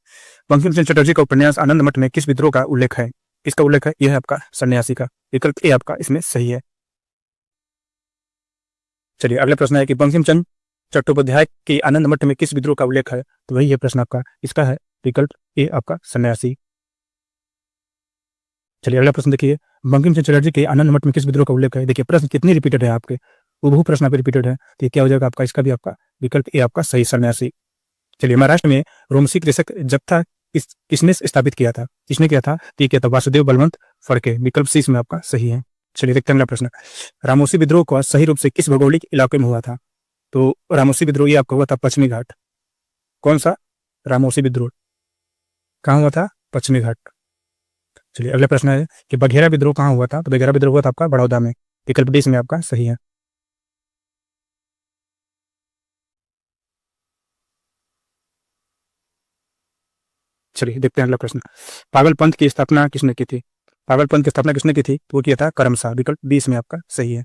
बंकिम चंद्र चटर्जी का उपन्यास आनंद मठ में किस विद्रोह का उल्लेख है? किसका उल्लेख है? यह है आपका सन्यासी का। विकल्प ए आपका इसमें सही है। चलिए अगला प्रश्न है कि बंकिम चंद्र चट्टोपाध्याय के आनंद मठ में किस विद्रोह का उल्लेख है? तो वही है प्रश्न आपका, इसका है विकल्प ए आपका सन्यासी। चलिए अगला प्रश्न देखिए, बंकिम चंद्र चटर्जी के आनंद मठ में किस विद्रोह का उल्लेख है? देखिए प्रश्न कितनी रिपीटेड है आपके, वो प्रश्न आप रिपीटेड है, तो ये क्या हो जाएगा आपका? इसका भी आपका विकल्प ए आपका सही, सन्यासी। चलिए महाराष्ट्र में रोमसी कृषक जत्था किसने स्थापित किया था? किसने किया था? तो ये किया था वासुदेव बलवंत फड़के। विकल्प सी इसमें आपका सही है। चलिए देखते हैं अगला प्रश्न, रामोसी विद्रोह का सही रूप से किस भौगोलिक इलाके में हुआ था? तो रामोसी विद्रोह ये आपका हुआ था पश्चिमी घाट। कौन सा? रामोसी विद्रोह कहाँ हुआ था? पश्चिमी घाट। चलिए अगला प्रश्न है कि बघेरा विद्रोह कहाँ हुआ था? तो बघेरा विद्रोह हुआ था आपका बड़ौदा में। विकल्प डी इसमें आपका सही है। चलिए देखते हैं अगला प्रश्न, पागल पंथ की स्थापना किसने की थी? पागल पंथ की स्थापना किसने की थी? तो वो किया था करमसा। विकल्प बी इसमें आपका सही है।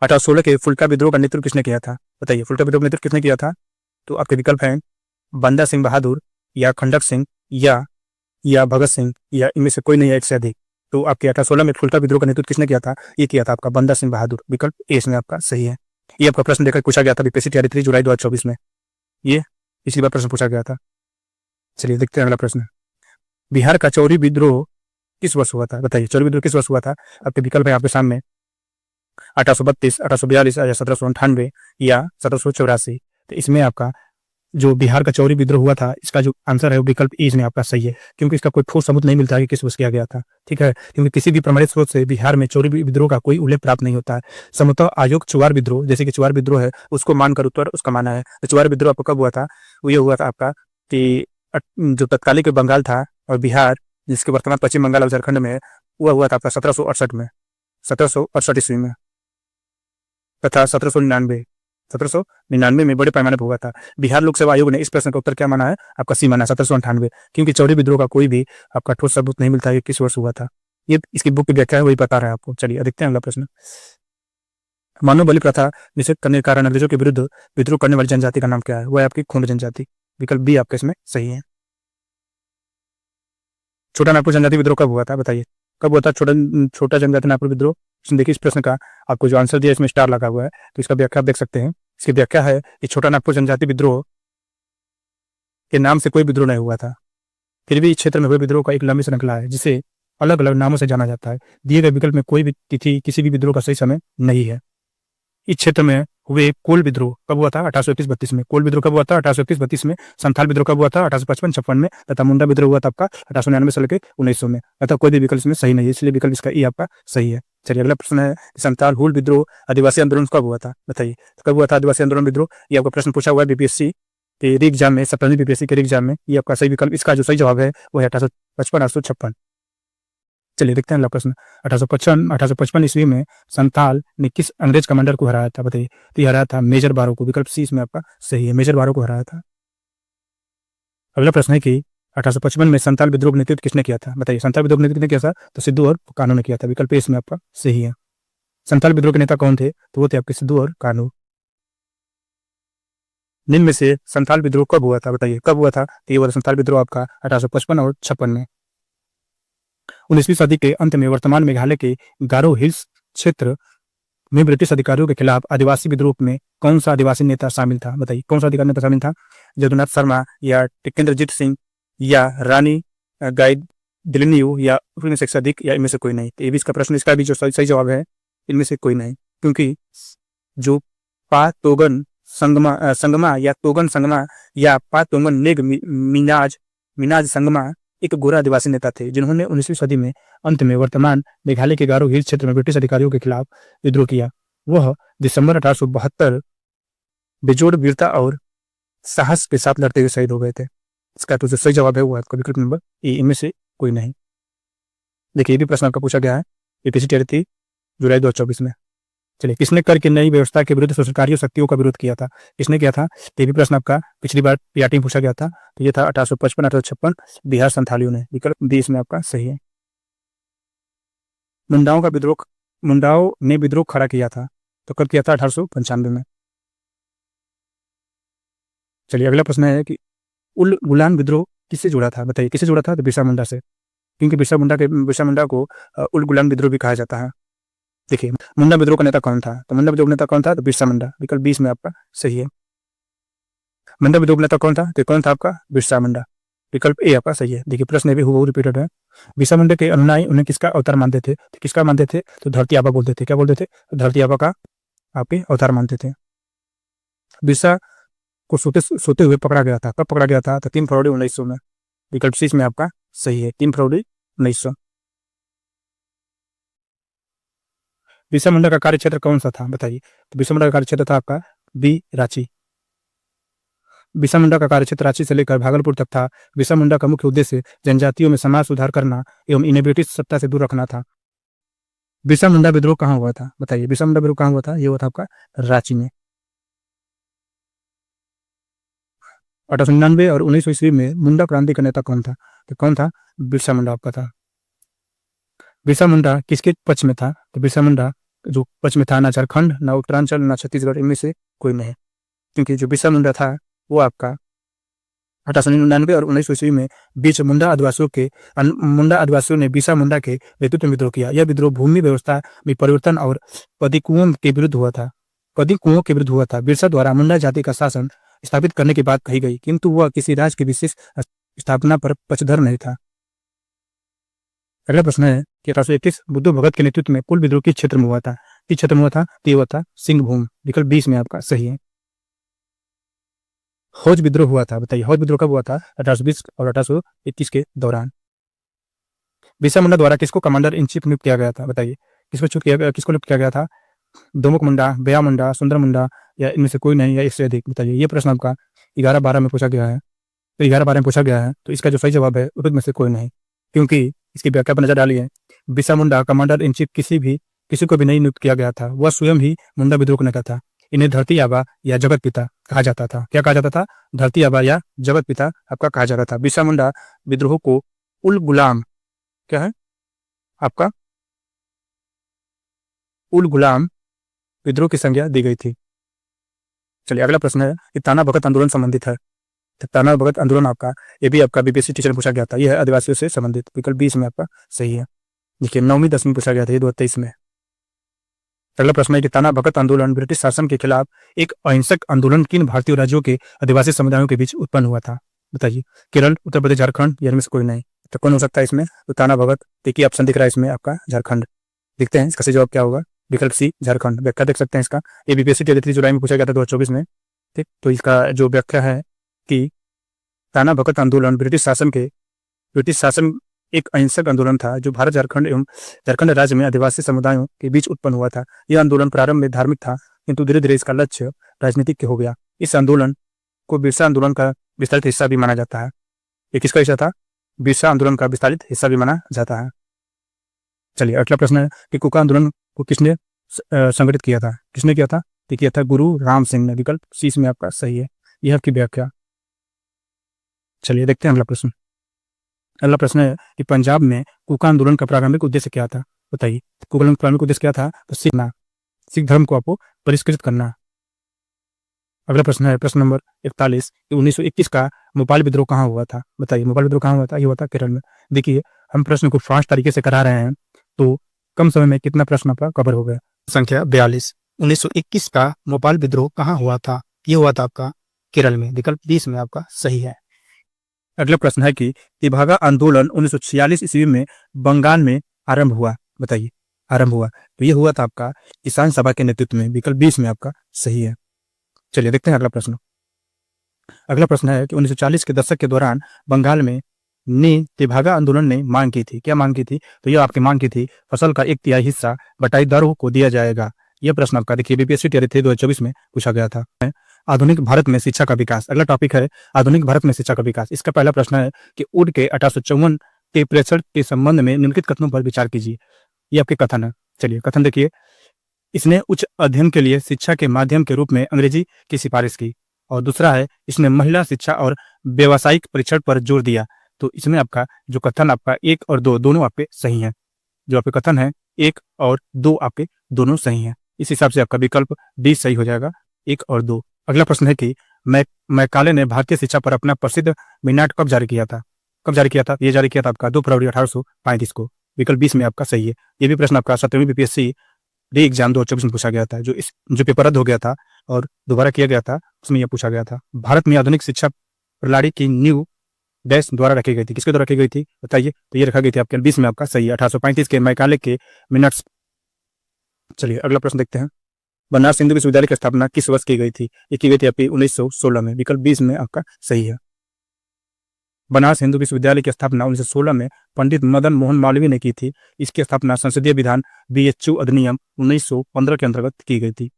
1816 के फुल्का विद्रोह का नेतृत्व किसने किया था? बताइए फुल्का विद्रोह का नेतृत्व किसने किया था? तो आपके विकल्प हैं बंदा सिंह बहादुर या खंडक सिंह या भगत सिंह या इनमें से कोई नहीं है एक से अधिक। तो आपके 1816 में फुल्का विद्रोह का नेतृत्व किसने किया था? ये किया था आपका बंदा सिंह बहादुर। विकल्प ए इसमें आपका सही है। ये आपका प्रश्न देखकर पूछा गया था बीपीएससी तैयारी 3 जुलाई 2024 में, ये पिछली बार प्रश्न पूछा गया था। चलिए देखते हैं अगला प्रश्न, बिहार का चौरी विद्रोह किस वर्ष हुआ था? बताइए चौरी विद्रोह किस वर्ष हुआ था? आपके विकल्प है आपके सामने 1832, 1842 या 1798 या 1784। तो इसमें आपका जो बिहार का चौरी विद्रोह हुआ था, इसका जो आंसर है वो विकल्प ई इसमें आपका सही है, क्योंकि इसका कोई ठोस सबूत नहीं मिलता है कि किस वर्ष किया गया था। ठीक है, क्योंकि किसी भी प्रमाणित स्रोत से बिहार में चौरी विद्रोह का कोई उल्लेख प्राप्त नहीं होता है। समतः आयोग चुआर विद्रोह, जैसे कि चुआर विद्रोह है, उसको मानकर उत्तर उसका माना है। तो चुआर विद्रोह आपको कब हुआ था? वो ये हुआ था आपका कि जो तत्कालिक बंगाल था और बिहार, जिसके वर्तमान पश्चिम बंगाल और झारखंड में है, वह हुआ था आपका 1768 में, 1768 ईस्वी में, तथा 1799 में बड़े पैमाने पर हुआ था। बिहार लोक सेवा आयोग ने इस प्रश्न का उत्तर क्या माना है? आपका सी माना 1798, क्योंकि चौरी विद्रोह का कोई भी आपका ठोस सबूत नहीं मिलता है किस वर्ष हुआ था। ये इसकी बुक की व्याख्या है, वही बता रहा है आपको। चलिए देखते हैं अगला प्रश्न, मानव बलि प्रथा निषेध करने के कारण अंग्रेजों के विरुद्ध विद्रोह करने वाली जनजाति का नाम क्या है? वह है आपकी खोंड जनजाति। विकल्प बी आपका इसमें सही है। छोटा नागपुर जनजाति विद्रोह कब हुआ था? बताइए कब हुआ था छोटा जनजाति नागपुर विद्रोह? देखिए इस प्रश्न का आपको जो आंसर दिया इसमें स्टार लगा हुआ है, तो इसका व्याख्या आप देख सकते हैं। इसकी व्याख्या है कि छोटा नागपुर जनजाति विद्रोह के नाम से कोई विद्रोह नहीं हुआ था, फिर भी इस क्षेत्र में हुए विद्रोह का एक लंबी श्रृंखला है जिसे अलग अलग नामों से जाना जाता है। दिए गए विकल्प में कोई भी तिथि किसी भी विद्रोह का सही समय नहीं है। इस क्षेत्र में हुए कोल विद्रोह कब हुआ था? 1831-32 में। कोल विद्रोह कब हुआ था? 1831-32 में। संथाल विद्रोह कब हुआ था? 1855-56 में। तथा मुंडा विद्रोह हुआ था आपका 1899 से लेकर 1900 में। अतः कोई भी विकल्प इसमें सही नहीं है, इसलिए विकल्प इसका ई आपका सही है। चलिए अगला प्रश्न है, संथाल हुल विद्रोह आदिवासी आंदोलन कब हुआ था? बताइए तो कब हुआ था आदिवासी आंदोलन विद्रोह? ये आपका प्रश्न पूछा हुआ है बीपीएससी के एग्जाम में, 17वीं बीपीएससी के एग्जाम में। ये आपका सही विकल्प, इसका जो सही जवाब है वो है 1855 1856। चलिए देखते हैं अगला प्रश्न, 1855 ईस्वी में संथाल ने किस अंग्रेज कमांडर को हराया था? बताइए तो ये हराया था मेजर बारो को। विकल्प सी इसमें आपका सही है, मेजर बारो को हराया था। अगला प्रश्न है कि 1855 में संथाल विद्रोह का नेतृत्व किसने किया था? बताइए संथाल विद्रोह का नेतृत्व किसने किया था? तो सिद्धू और कान्हू ने किया था। विकल्प ए इसमें आपका सही है। संथाल विद्रोह के नेता कौन थे? तो वो थे आपके सिद्धू और कान्हू। निम्न में से संथाल विद्रोह कब हुआ था? बताइए कब हुआ था? तो ये हुआ था संथाल विद्रोह आपका 1855 और 56 में। 19वीं सदी के अंत में वर्तमान मेघालय के गारो हिल्स क्षेत्र में ब्रिटिश अधिकारियों के खिलाफ आदिवासी विद्रोह में कौन सा आदिवासी नेता शामिल था? बताइए कौन सा आदिवासी नेता शामिल था? जदुनाथ शर्मा या टिकेंद्रजीत सिंह या रानी गाइदिलिन्यू या उनमें से अधिक या इनमें से कोई नहीं। तो ये भी इसका प्रश्न, इसका भी जो सही जवाब है इनमें से कोई नहीं, क्योंकि जो पा तोगन संगमा या तोगन संगमा या पा तोगन नेग मिनाज संगमा एक गोरा आदिवासी नेता थे जिन्होंने 19वीं सदी में अंत में वर्तमान मेघालय के गारो हिल्स क्षेत्र में ब्रिटिश अधिकारियों के खिलाफ विद्रोह किया। वह दिसंबर 1872 बेजोड़ वीरता और साहस के साथ लड़ते हुए शहीद हो गए थे। इसका तो जो सही जवाब है वो आपका विकल्प नंबर ए, इनमें से कोई नहीं। देखिए ये भी प्रश्न आपका पूछा गया है बीपीएससी तैयारी जुलाई 2024 में। चलिए, किसने कर की नई व्यवस्था के विरुद्ध शोषणकारियों शक्तियों का विरोध किया था? किसने किया था? तो ये भी प्रश्न आपका पिछली बार पीआरटी में पूछा गया था। तो ये था 1855 1856 बिहार संथालियों ने। विकल्प डी इसमें आपका सही है। मुंडाओं ने विद्रोह खड़ा किया था, तो कब किया था? 1895 में। चलिए, अगला प्रश्न है कि उल गुलान विद्रोह किससे जुड़ा था? बताइए, किससे जुड़ा था? तो बिरसा मुंडा से, क्योंकि बिरसा मुंडा को उल गुलान विद्रोह भी कहा जाता है। देखिए, मुंडा विद्रोह का नेता कौन था? तो मुंडा विद्रोह का नेता कौन था? तो बिरसा मुंडा। विकल्प 20 में आपका सही है। मुंडा विद्रोह का नेता कौन था? तो कौन था आपका? बिरसा मुंडा। विकल्प ए आपका सही है। देखिए, प्रश्न भी हूबहू रिपीटेड है। बिरसा मुंडा के अनुयायी उन्हें किसका अवतार मानते थे? तो किसका मानते थे? तो धरती आबा बोलते थे। क्या बोलते थे? तो धरती आबा का आपके अवतार मानते थे। बिरसा को सोते सोते हुए पकड़ा गया था। कब पकड़ा गया था? तो 3 फरवरी 1900 में। विकल्प सी में आपका सही है, 3 फरवरी 1900। बिरसा मुंडा का कार्य क्षेत्र कौन सा था? बताइए। तो बिरसा मुंडा का कार्य क्षेत्र था आपका बी रांची। बिरसा मुंडा का कार्यक्षेत्र रांची से लेकर भागलपुर तक था। बिरसा मुंडा का मुख्य उद्देश्य जनजातियों में समाज सुधार करना एवं इन्हें ब्रिटिश सत्ता से दूर रखना था। बिरसा मुंडा विद्रोह कहाँ हुआ था? बताइए, बिरसा मुंडा विद्रोह कहाँ हुआ था? ये हुआ था आपका रांची में। 1899 और 1900 ईस्वी में मुंडा क्रांति का नेता कौन था? तो कौन था? बिरसा मुंडा आपका था। बिरसा मुंडा किसके पक्ष में था? तो बिरसा मुंडा जो पक्ष में था, ना झारखंड, ना उत्तरांचल, ना छत्तीसगढ़, इनमें से कोई नहीं। क्योंकि जो बिरसा मुंडा था वो आपका 1899 और 1900 ईस्वी में बीच मुंडा आदिवासियों ने बिरसा मुंडा के नेतृत्व में विद्रोह किया। यह विद्रोह भूमि व्यवस्था में परिवर्तन और पदी कुओं के विरुद्ध हुआ था। बिरसा द्वारा मुंडा जाति का शासन स्थापित करने की बात कही गई, किंतु वह किसी राज्य की विशेष स्थापना पर पक्षधर नहीं था। अगला प्रश्न है कि 1831 बुद्धू भगत के नेतृत्व में कुल विद्रोह किस क्षेत्र में हुआ था? किस क्षेत्र में हुआ था? तो हुआ था सिंहभूम। विकल्प 20 में आपका सही है। हौज विद्रोह हुआ था। बताइए, हौज विद्रोह कब हुआ था? 1820 और 1821 के दौरान। बिरसा मुंडा द्वारा किसको कमांडर इन चीफ नियुक्त किया गया था? बताइए, किसको नियुक्त किया गया था? दोमुख मुंडा, बया मुंडा, सुंदर मुंडा, या इनमें से कोई नहीं, या इससे अधिक? बताइए, ये प्रश्न आपका 11-12 में पूछा गया है। तो 11-12 में पूछा गया है, तो इसका जो सही जवाब है उनमें से कोई नहीं, क्योंकि इसकी व्याख्या पर नजर डालिए। Birsa Munda commander in chief किसी को भी नहीं नियुक्त किया गया था। वह स्वयं ही मुंडा विद्रोह का नेता था। इन्हें धरती आबा या जगत पिता कहा जाता था। क्या कहा जाता था? धरती आबा या जगत पिता आपका कहा जाता था। बिरसा मुंडा विद्रोह को उल गुलाम, क्या है आपका? उल गुलाम विद्रोह की संज्ञा दी गई थी। चलिए, अगला प्रश्न है कि ताना भगत आंदोलन संबंधित है। तो ताना भगत आंदोलन आपका, ये भी आपका बीपीएससी टीचर में पूछा गया था। यह है आदिवासियों से संबंधित। विकल्प 20 में आपका सही है। देखिए, 9वीं 10वीं पूछा गया था, ये 2023 में। अगला प्रश्न है कि ताना भगत आंदोलन ब्रिटिश शासन के खिलाफ एक अहिंसक आंदोलन किन भारतीय राज्यों के आदिवासी समुदायों के बीच उत्पन्न हुआ था? बताइए, केरल, उत्तर प्रदेश, झारखंड, या इनमें से कोई नहीं? तो कौन हो सकता है इसमें? तो ताना भगत, देखिए ऑप्शन दिख रहा है इसमें आपका झारखंड। देखते हैं इसका सही जवाब क्या होगा। विकल्प सी झारखंड। व्याख्या देख सकते हैं इसका, ये बीपीएससी 23 जुलाई में पूछा गया था 2024 में। ठीक, तो इसका जो व्याख्या है कि ताना भगत आंदोलन ब्रिटिश शासन एक अहिंसक आंदोलन था जो भारत झारखंड राज्य में आदिवासी समुदायों के बीच उत्पन्न हुआ था। यह आंदोलन प्रारंभ में धार्मिक था, किंतु धीरे धीरे इसका लक्ष्य राजनीतिक के हो गया। इस आंदोलन को बिरसा आंदोलन का विस्तारित हिस्सा भी माना जाता है। ये किसका हिस्सा था? बिरसा आंदोलन का विस्तारित हिस्सा भी माना जाता है। चलिए, अगला प्रश्न है कि कुका आंदोलन को किसने संगठित किया था? किसने किया था? तो किया था गुरु राम सिंह ने। विकल्प सी में आपका सही है। यह आपकी व्याख्या। चलिए, देखते हैं अगला प्रश्न। अगला प्रश्न है कि पंजाब में कुका आंदोलन का प्रारंभिक उद्देश्य क्या था? बताइए, कुका आंदोलन का प्रारंभिक उद्देश्य क्या था? तो सिख धर्म को आपको परिष्कृत करना। अगला प्रश्न है प्रश्न नंबर 41 कि 1921 का भोपाल विद्रोह कहाँ हुआ था? बताइए, भोपाल विद्रोह कहाँ हुआ था? ये हुआ था केरल में। देखिए, हम प्रश्न को फास्ट तरीके से करा रहे हैं, तो कम समय में कितना प्रश्न आपका कवर हो गया? संख्या 42। 1921 का भोपाल विद्रोह कहाँ हुआ था? ये हुआ था आपका केरल में। विकल्प 20 में आपका सही है। अगला प्रश्न है कि तेभागा आंदोलन 1946 ईस्वी में बंगाल में आरंभ हुआ। बताइए, आरंभ हुआ, तो ये हुआ था आपका किसान सभा के नेतृत्व में। विकल्प 20 में आपका सही है। चलिए, देखते हैं अगला प्रश्न। अगला प्रश्न है कि 1940 के दशक के दौरान बंगाल में तेभागा आंदोलन ने मांग की थी। क्या मांग की थी? तो यह आपकी मांग की थी फसल का 1/3 हिस्सा बटाईदारों को दिया जाएगा। यह प्रश्न आपका देखिए बीपीएससी टियर 3 2024 में पूछा गया था। आधुनिक भारत में शिक्षा का विकास। अगला टॉपिक है आधुनिक भारत में शिक्षा का विकास। इसका पहला प्रश्न है कि वुड के 1854 के प्रेषण के संबंध में निम्नलिखित कथनों पर विचार कीजिए। ये आपके कथन है। चलिए, कथन देखिए, इसने उच्च अध्ययन के लिए शिक्षा के माध्यम के रूप में अंग्रेजी की सिफारिश की। और दूसरा है, इसने महिला शिक्षा और व्यावसायिक परीक्षण पर जोर दिया। तो इसमें आपका जो कथन आपका 1 और 2 दोनों आपके सही हैं। जो आपके कथन है 1 और 2 आपके दोनों सही हैं। इस हिसाब से आपका विकल्प डी सही हो जाएगा, 1 और 2। अगला प्रश्न है कि मैकाले ने भारतीय शिक्षा पर अपना प्रसिद्ध मिनाट कब जारी किया था? कब जारी किया था? ये जारी किया था आपका 2 फरवरी 1835 को। विकल्प 20 में आपका सही है। ये भी प्रश्न आपका 17वीं बीपीएससी री एग्जाम 2024 में पूछा गया था। जो पेपर रद्द हो गया था और दोबारा किया गया था, उसमें यह पूछा गया था। भारत में आधुनिक शिक्षा प्रणाली की नींव डैश द्वारा रखी गई थी? किसके द्वारा रखी गई थी बताइए? तो ये रखा गई थी आपके 20 में आपका सही है, 1835 के मैकाले के मिनट्स। चलिए अगला प्रश्न देखते हैं। बनारस हिंदू विश्वविद्यालय की स्थापना किस वर्ष की गई थी? ये की गई थी आपकी 1916 में। विकल्प 20 में आपका सही है। बनारस हिंदू विश्वविद्यालय की स्थापना 1916 में पंडित मदन मोहन मालवीय ने की थी। इसकी स्थापना संसदीय विधान बीएचयू अधिनियम 1915 के अंतर्गत की गई थी।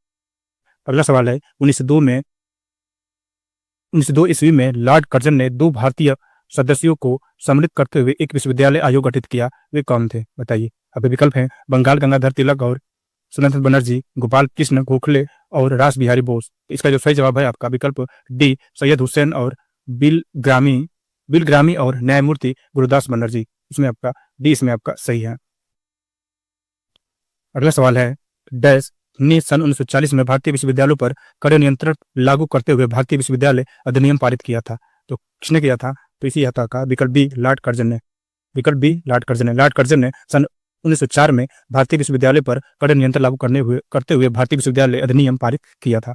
अगला सवाल है, 1902 ईस्वी में लॉर्ड कर्जन ने 2 भारतीय सदस्यों को सम्मिलित करते हुए एक विश्वविद्यालय आयोग गठित किया। वे कौन थे बताइए? आपके विकल्प हैं बंगाल गंगाधर तिलक और सुरेंद्र बनर्जी, गोपाल कृष्ण गोखले और रास बिहारी बोस। इसका जो सही जवाब है आपका विकल्प डी, सैयद हुसैन और बिल ग्रामी और न्यायमूर्ति गुरुदास बनर्जी। इसमें आपका डी, इसमें आपका सही है। अगला सवाल है, डैश ने सन 1940 में भारतीय विश्वविद्यालयों पर कड़े नियंत्रण लागू करते हुए भारतीय विश्वविद्यालय अधिनियम पारित किया था? तो किसने किया था? तो इसी था का विकल्प बी, लॉर्ड कर्जन ने। विकल्प बी, लॉर्ड कर्जन ने। लॉर्ड कर्जन ने सन 1904 में भारतीय विश्वविद्यालय पर कड़े नियंत्रण लागू करते हुए भारतीय विश्वविद्यालय अधिनियम पारित किया था।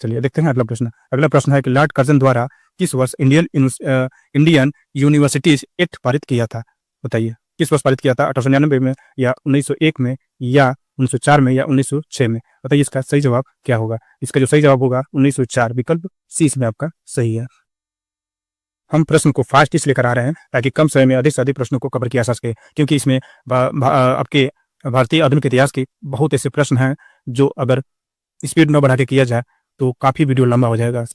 चलिए देखते हैं अगला प्रश्न। अगला प्रश्न है कि लॉर्ड कर्जन द्वारा किस वर्ष इंडियन यूनिवर्सिटीज एक्ट पारित किया था? बताइए किस वर्ष पारित किया था? 1899 में या 1901 में या 1904 में या 1906 में? बताइए इसका सही जवाब क्या होगा? इसका जो सही जवाब होगा 1904। विकल्प सी इसमें आपका सही है। हम प्रश्न को फास्ट इसलिए करा रहे हैं ताकि कम समय में अधिक से अधिक प्रश्नों को कवर किया जा सके, क्योंकि इसमें आपके भारतीय आधुनिक इतिहास के बहुत ऐसे प्रश्न हैं जो अगर स्पीड न बढ़ा के किया जाए तो काफी वीडियो लंबा हो जाएगा।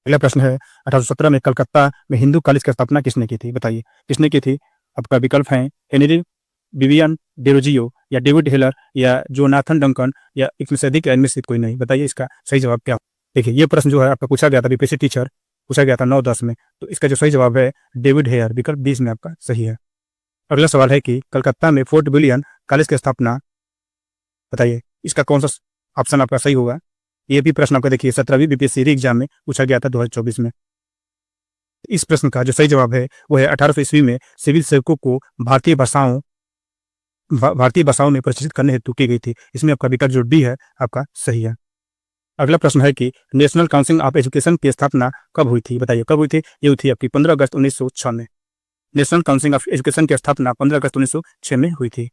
अगला प्रश्न है, 1817 में कलकत्ता में हिंदू कॉलेज की स्थापना किसने की थी? बताइए किसने की थी? आपका विकल्प है हेनरी विवियन डेरोजियो या डेविड हेलर या जोनाथन डंकन या इसमें से अधिक इनमें से कोई नहीं। बताइए इसका सही जवाब क्या? देखिए ये प्रश्न जो है आपका पूछा गया था, बीपीएससी टीचर पूछा गया था 9-10 में। तो इसका जो सही जवाब है डेविड हेयर। विकल्प 20 में आपका सही है। अगला सवाल है कि कलकत्ता में फोर्ट विलियम कॉलेज की स्थापना, बताइए इसका कौन सा ऑप्शन आपका सही होगा? ये भी प्रश्न आपका देखिए 17वीं बीपीएससी री एग्जाम में पूछा गया था 2024 में। इस प्रश्न का जो सही जवाब है वो है 1800 ईस्वी में सिविल सेवकों को भारतीय भाषाओं में प्रशिक्षित करने हेतु की गई थी। इसमें आपका विकल्प जो डी है आपका सही है। अगला प्रश्न है कि नेशनल काउंसिल ऑफ एजुकेशन की स्थापना कब हुई थी? बताइए कब हुई थी? ये हुई थी आपकी 15 अगस्त 1906 में। नेशनल काउंसिल ऑफ एजुकेशन की स्थापना 15 अगस्त 1906 में हुई थी।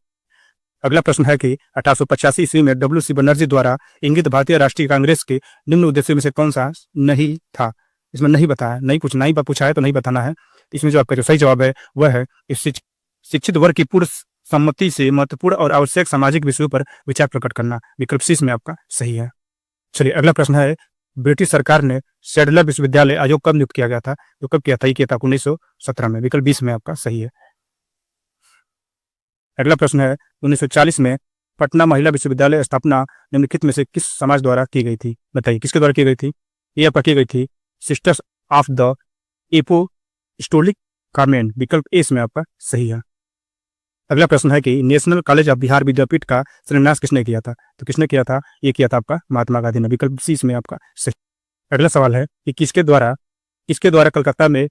अगला प्रश्न है कि 1885 ईस्वी में डब्ल्यू.सी. बनर्जी द्वारा इंगित भारतीय राष्ट्रीय कांग्रेस के निम्न उद्देश्यों में से कौन सा नहीं था? इसमें नहीं बताया, नहीं पूछा है तो नहीं बताना है। इसमें जो आपका जो सही जवाब है वह है शिक्षित वर्ग की पूर्ण सम्मति से महत्वपूर्ण और आवश्यक सामाजिक विषयों पर विचार प्रकट करना। विकल्प सी में आपका सही है। चलिए अगला प्रश्न है, ब्रिटिश सरकार ने सैडलर विश्वविद्यालय आयोग कब नियुक्त किया गया था? तो कब किया था? ये किया था 1917 में। विकल्प 20 में आपका सही है। अगला प्रश्न है, 1940 में पटना महिला विश्वविद्यालय स्थापना निम्नलिखित में से किस समाज द्वारा की गई थी? बताइए किसके द्वारा की गई थी? ये आपका की गई थी sisters of the apostolic convent. विकल्प ए में आपका सही है। अगला प्रश्न है कि नेशनल कॉलेज ऑफ बिहार विद्यापीठ का शिलान्यास किसने किया था? तो किसने किया था? ये किया था आपका महात्मा गांधी ने। विकल्प सी में आपका सही। अगला सवाल है कि किसके द्वारा कलकत्ता में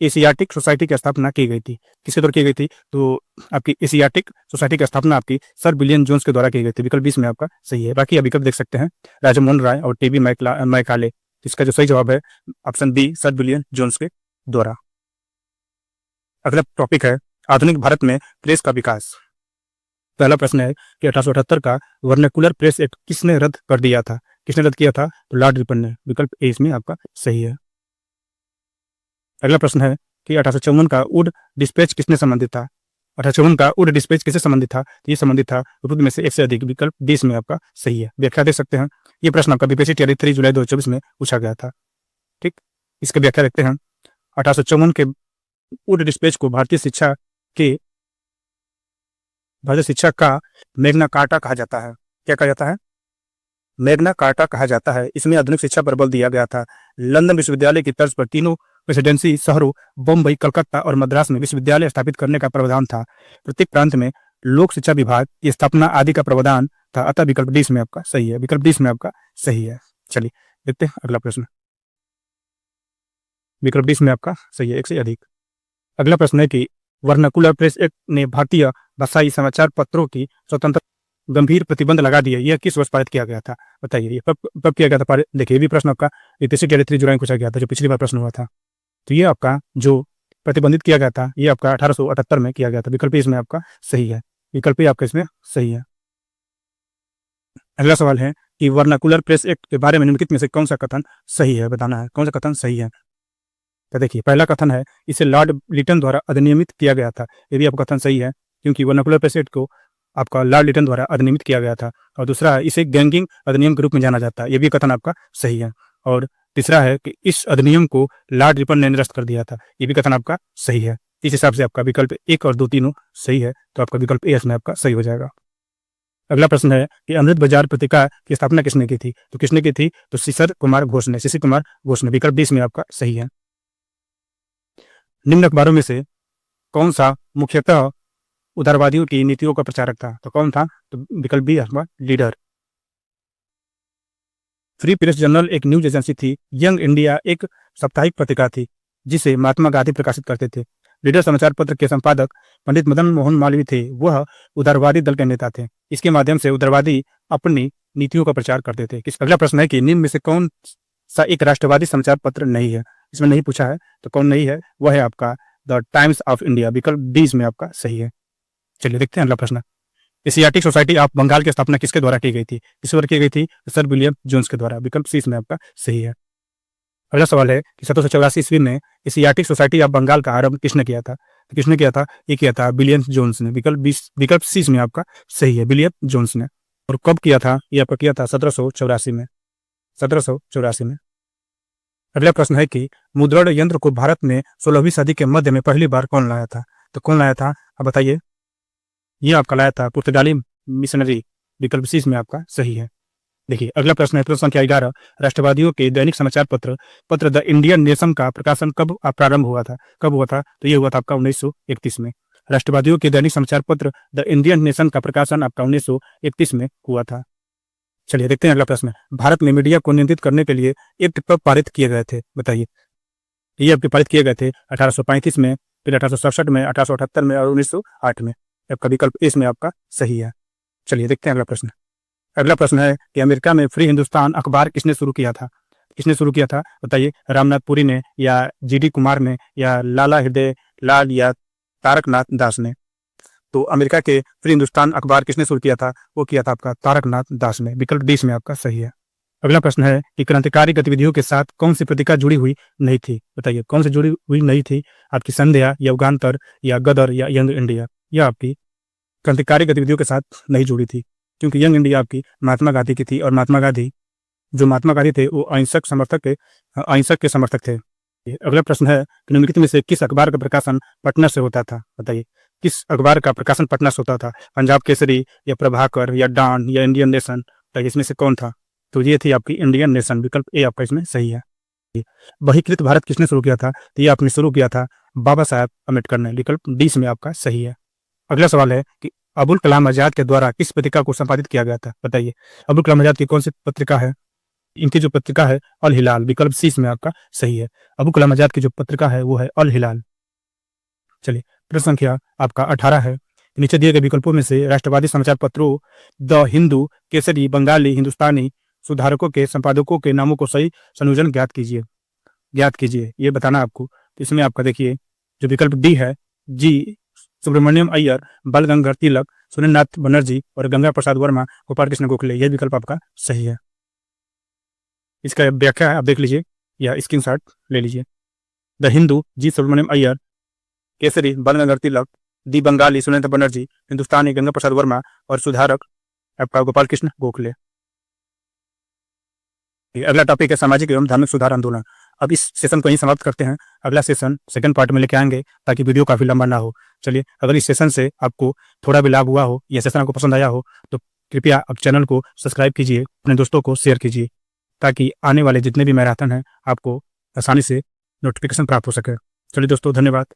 एशियाटिक सोसाइटी की स्थापना की गई थी? किसके द्वारा की गई थी? तो आपकी एशियाटिक सोसाइटी की स्थापना आपकी सर विलियम जोन्स के द्वारा की गई थी। विकल्प 20 में आपका सही है। बाकी आप विकल्प देख सकते हैं राजमोहन राय और टीबी मैकाले। इसका जो सही जवाब है option B, sir William Jones के द्वारा। अगला टॉपिक है आधुनिक भारत में प्रेस का विकास। पहला प्रश्न है कि 1878 का वर्नाकुलर प्रेस एक्ट किसने रद्द कर दिया था? किसने रद्द किया था? तो लॉर्ड रिपन ने। विकल्प ए इसमें आपका सही है। अगला प्रश्न है कि 1854 का वुड डिस्पैच किसने संबंधित था? 1854 का वुड डिस्पैच किससे संबंधित था? तो ये संबंधित था रुद्र में से एक से अधिक। विकल्प डी इसमें आपका सही है। व्याख्या देख सकते हैं। ये प्रश्न आपका बीपीएससी टीआरई 3 जुलाई 2024 में पूछा गया था। ठीक, इसका व्याख्या देखते हैं। 1854 के वुड डिस्पैच को भारतीय शिक्षा का मैग्ना कार्टा कहा जाता है। क्या कहा जाता है? मैग्ना कार्टा कहा जाता है। इसमें आधुनिक शिक्षा पर बल दिया गया था। लंदन विश्वविद्यालय की तर्ज पर तीनों प्रेसिडेंसी शहरों बम्बई, कलकत्ता और मद्रास में विश्वविद्यालय स्थापित करने का प्रावधान था। प्रत्येक प्रांत में लोक शिक्षा विभाग की स्थापना आदि का प्रावधान था। अतः विकल्प डी में आपका सही है। विकल्प डी में आपका सही है। चलिए देखते हैं अगला प्रश्न। विकल्प डी में आपका सही है, एक से अधिक। अगला प्रश्न है कि वर्नाकुलर प्रेस एक्ट ने भारतीय भाषाई समाचार पत्रों की स्वतंत्र गंभीर प्रतिबंध लगा दिया। यह किस वर्ष पारित किया गया था? बताइए ये कब किया गया था पारित? देखिए ये भी प्रश्न आपका 23 जुलाई पूछा गया था, जो पिछली बार प्रश्न हुआ था। तो ये आपका जो प्रतिबंधित किया गया था ये आपका 1878 में किया गया था। विकल्प इसमें आपका सही है। विकल्प आपका इसमें सही है। अगला सवाल है कि वर्नाकुलर प्रेस एक्ट के बारे में निम्नलिखित में से कौन सा कथन सही है? बताना है कौन सा कथन सही है। तो देखिए पहला कथन है इसे लॉर्ड लिटन द्वारा अधिनियमित किया गया था। ये भी आपका कथन सही है, क्योंकि वर्नाकुलर प्रेस एक्ट को आपका लॉर्ड लिटन द्वारा अधिनियमित किया गया था। और दूसरा है इसे गैंगिंग अधिनियम के रूप में जाना जाता है। ये भी कथन आपका सही है। और तीसरा है कि इस अधिनियम को लॉर्ड रिपन ने निरस्त कर दिया था। ये भी कथन आपका सही है। इस हिसाब से आपका विकल्प 1 और 2 तीनों सही है, तो आपका विकल्प ए में आपका सही हो जाएगा। अगला प्रश्न है कि अमृत बाजार पत्रिका की स्थापना किसने की थी? तो किसने की थी? तो शिशिर कुमार घोष ने। शिशिर कुमार घोष ने। विकल्प डी में आपका सही है। निम्न अखबारों में से कौन सा मुख्यतः उदारवादियों की नीतियों का प्रचारक था? तो कौन था? तो विकल्प बी आपका लीडर। फ्री प्रेस जर्नल एक न्यूज एजेंसी थी। यंग इंडिया एक साप्ताहिक पत्रिका थी जिसे महात्मा गांधी प्रकाशित करते थे। लीडर समाचार पत्र के संपादक पंडित मदन मोहन मालवीय थे। वह उदारवादी दल के नेता थे। इसके माध्यम से उदारवादी अपनी नीतियों का प्रचार करते थे। अगला प्रश्न है कि निम्न में से कौन सा एक राष्ट्रवादी समाचार पत्र नहीं है? इसमें नहीं पूछा है, तो कौन नहीं है? वह है आपका द टाइम्स ऑफ इंडिया। विकल्प डी में आपका सही है। चलिए देखते हैं अगला प्रश्न। एशियाटिक सोसाइटी ऑफ बंगाल की स्थापना किसके द्वारा की गई थी? किस द्वारा की गई थी? सर विलियम जोन्स के द्वारा। विकल्प सी में आपका सही है। अगला सवाल है कि 1784 ईस्वी में एशियाटिक सोसाइटी ऑफ बंगाल का आरंभ किसने किया था? तो किसने किया था? ये किया था विलियम जोन्स ने। विकल्प सी में आपका सही है, विलियम जोन्स ने। और कब किया था? ये आपका किया था 1784 में। 1784 में। अगला प्रश्न है कि मुद्रण यंत्र को भारत में 16वीं सदी के मध्य में पहली बार कौन लाया था? तो कौन लाया था आप बताइए। ये आपका लाया था पुर्तगाली मिशनरी। विकल्प सी में आपका सही है। देखिए अगला प्रश्न है प्रश्न संख्या 11। राष्ट्रवादियों के दैनिक समाचार पत्र द इंडियन नेशन का प्रकाशन कब प्रारंभ हुआ था? कब हुआ था? तो ये हुआ था आपका 1931 में। राष्ट्रवादियों के दैनिक समाचार पत्र द इंडियन नेशन का प्रकाशन आपका 1931 में हुआ था। चलिए देखते हैं अगला प्रश्न। भारत में मीडिया को नियंत्रित करने के लिए एक्ट कब पारित किए गए थे? बताइए। ये आपके पारित किए गए थे 1835 में, फिर 1867 में, 1878 में और 1908 में। आपका विकल्प इस में आपका सही है। चलिए देखते हैं अगला प्रश्न। अगला प्रश्न है कि अमेरिका में फ्री हिंदुस्तान अखबार किसने शुरू किया था? किसने शुरू किया था? बताइए। रामनाथ पुरी ने, या जीडी कुमार ने, या लाला हृदय लाल, या तारकनाथ दास ने? तो अमेरिका के फ्री हिंदुस्तान अखबार किसने शुरू किया था? वो किया था आपका तारकनाथ दास ने। विकल्प डी में आपका सही है। अगला प्रश्न है कि क्रांतिकारी गतिविधियों के साथ कौन सी पत्रिका जुड़ी हुई नहीं थी? बताइए कौन सी जुड़ी हुई नहीं थी? आपकी संध्या, या युगांतर, या गदर, या यंग इंडिया? यह आपकी क्रांतिकारी गतिविधियों के साथ नहीं जुड़ी थी, क्योंकि यंग इंडिया आपकी महात्मा गांधी की थी। और महात्मा गांधी थे वो अहिंसक के समर्थक थे। अगला प्रश्न है कि निम्नलिखित में से किस अखबार का प्रकाशन पटना से होता था? बताइए किस अखबार का प्रकाशन पटना से होता था? पंजाब केसरी, या प्रभाकर, या डॉन, या इंडियन नेशन? तो इसमें से कौन था? तो ये थी आपकी इंडियन नेशन। विकल्प ए आपका इसमें सही है। बहिष्कृत भारत किसने शुरू किया था? तो ये आपने शुरू किया था बाबा साहब अम्बेडकर ने। विकल्प डी में आपका सही है। अगला सवाल है कि अबुल कलाम आजाद के द्वारा किस पत्रिका को संपादित किया गया था? बताइए अबुल कलाम आजाद की कौन सी पत्रिका है? इनकी जो पत्रिका है अल हिलाल। विकल्प सी में आपका सही है। अबुल कलाम आजाद की जो पत्रिका है वो है अल हिलाल। चलिए प्रश्न संख्या आपका 18 है। नीचे दिए गए विकल्पों में से राष्ट्रवादी समाचार पत्रों द हिंदू, केसरी, बंगाली, हिंदुस्तानी सुधारकों के संपादकों के नामों को सही संयोजन ज्ञात कीजिए। ये बताना आपको। तो इसमें आपका देखिए जो विकल्प डी है, जी सुब्रमण्यम अय्यर, बाल गंगाधर तिलक, सुरेंद्रनाथ बनर्जी और गंगा प्रसाद वर्मा, गोपाल कृष्ण गोखले, यह विकल्प आपका सही है। इसका व्याख्या है, आप देख लीजिए या स्क्रीनशॉट ले लीजिए। द हिंदू, जी सुब्रमण्यम अय्यर, केसरी, बाल गंगाधर तिलक, दी बंगाली, सुरेंद्रनाथ बनर्जी, हिंदुस्तानी, गंगा प्रसाद वर्मा और सुधारक आपका गोपाल कृष्ण गोखले। अगला टॉपिक है सामाजिक एवं धार्मिक सुधार आंदोलन। अब इस सेशन को यहीं समाप्त करते हैं। अगला सेशन सेकंड पार्ट में लेके आएंगे ताकि वीडियो काफी लंबा ना हो। चलिए अगर इस सेशन से आपको थोड़ा भी लाभ हुआ हो या सेशन आपको पसंद आया हो तो कृपया आप चैनल को सब्सक्राइब कीजिए, अपने दोस्तों को शेयर कीजिए, ताकि आने वाले जितने भी मैराथन हैं आपको आसानी से नोटिफिकेशन प्राप्त हो सके। चलिए दोस्तों, धन्यवाद।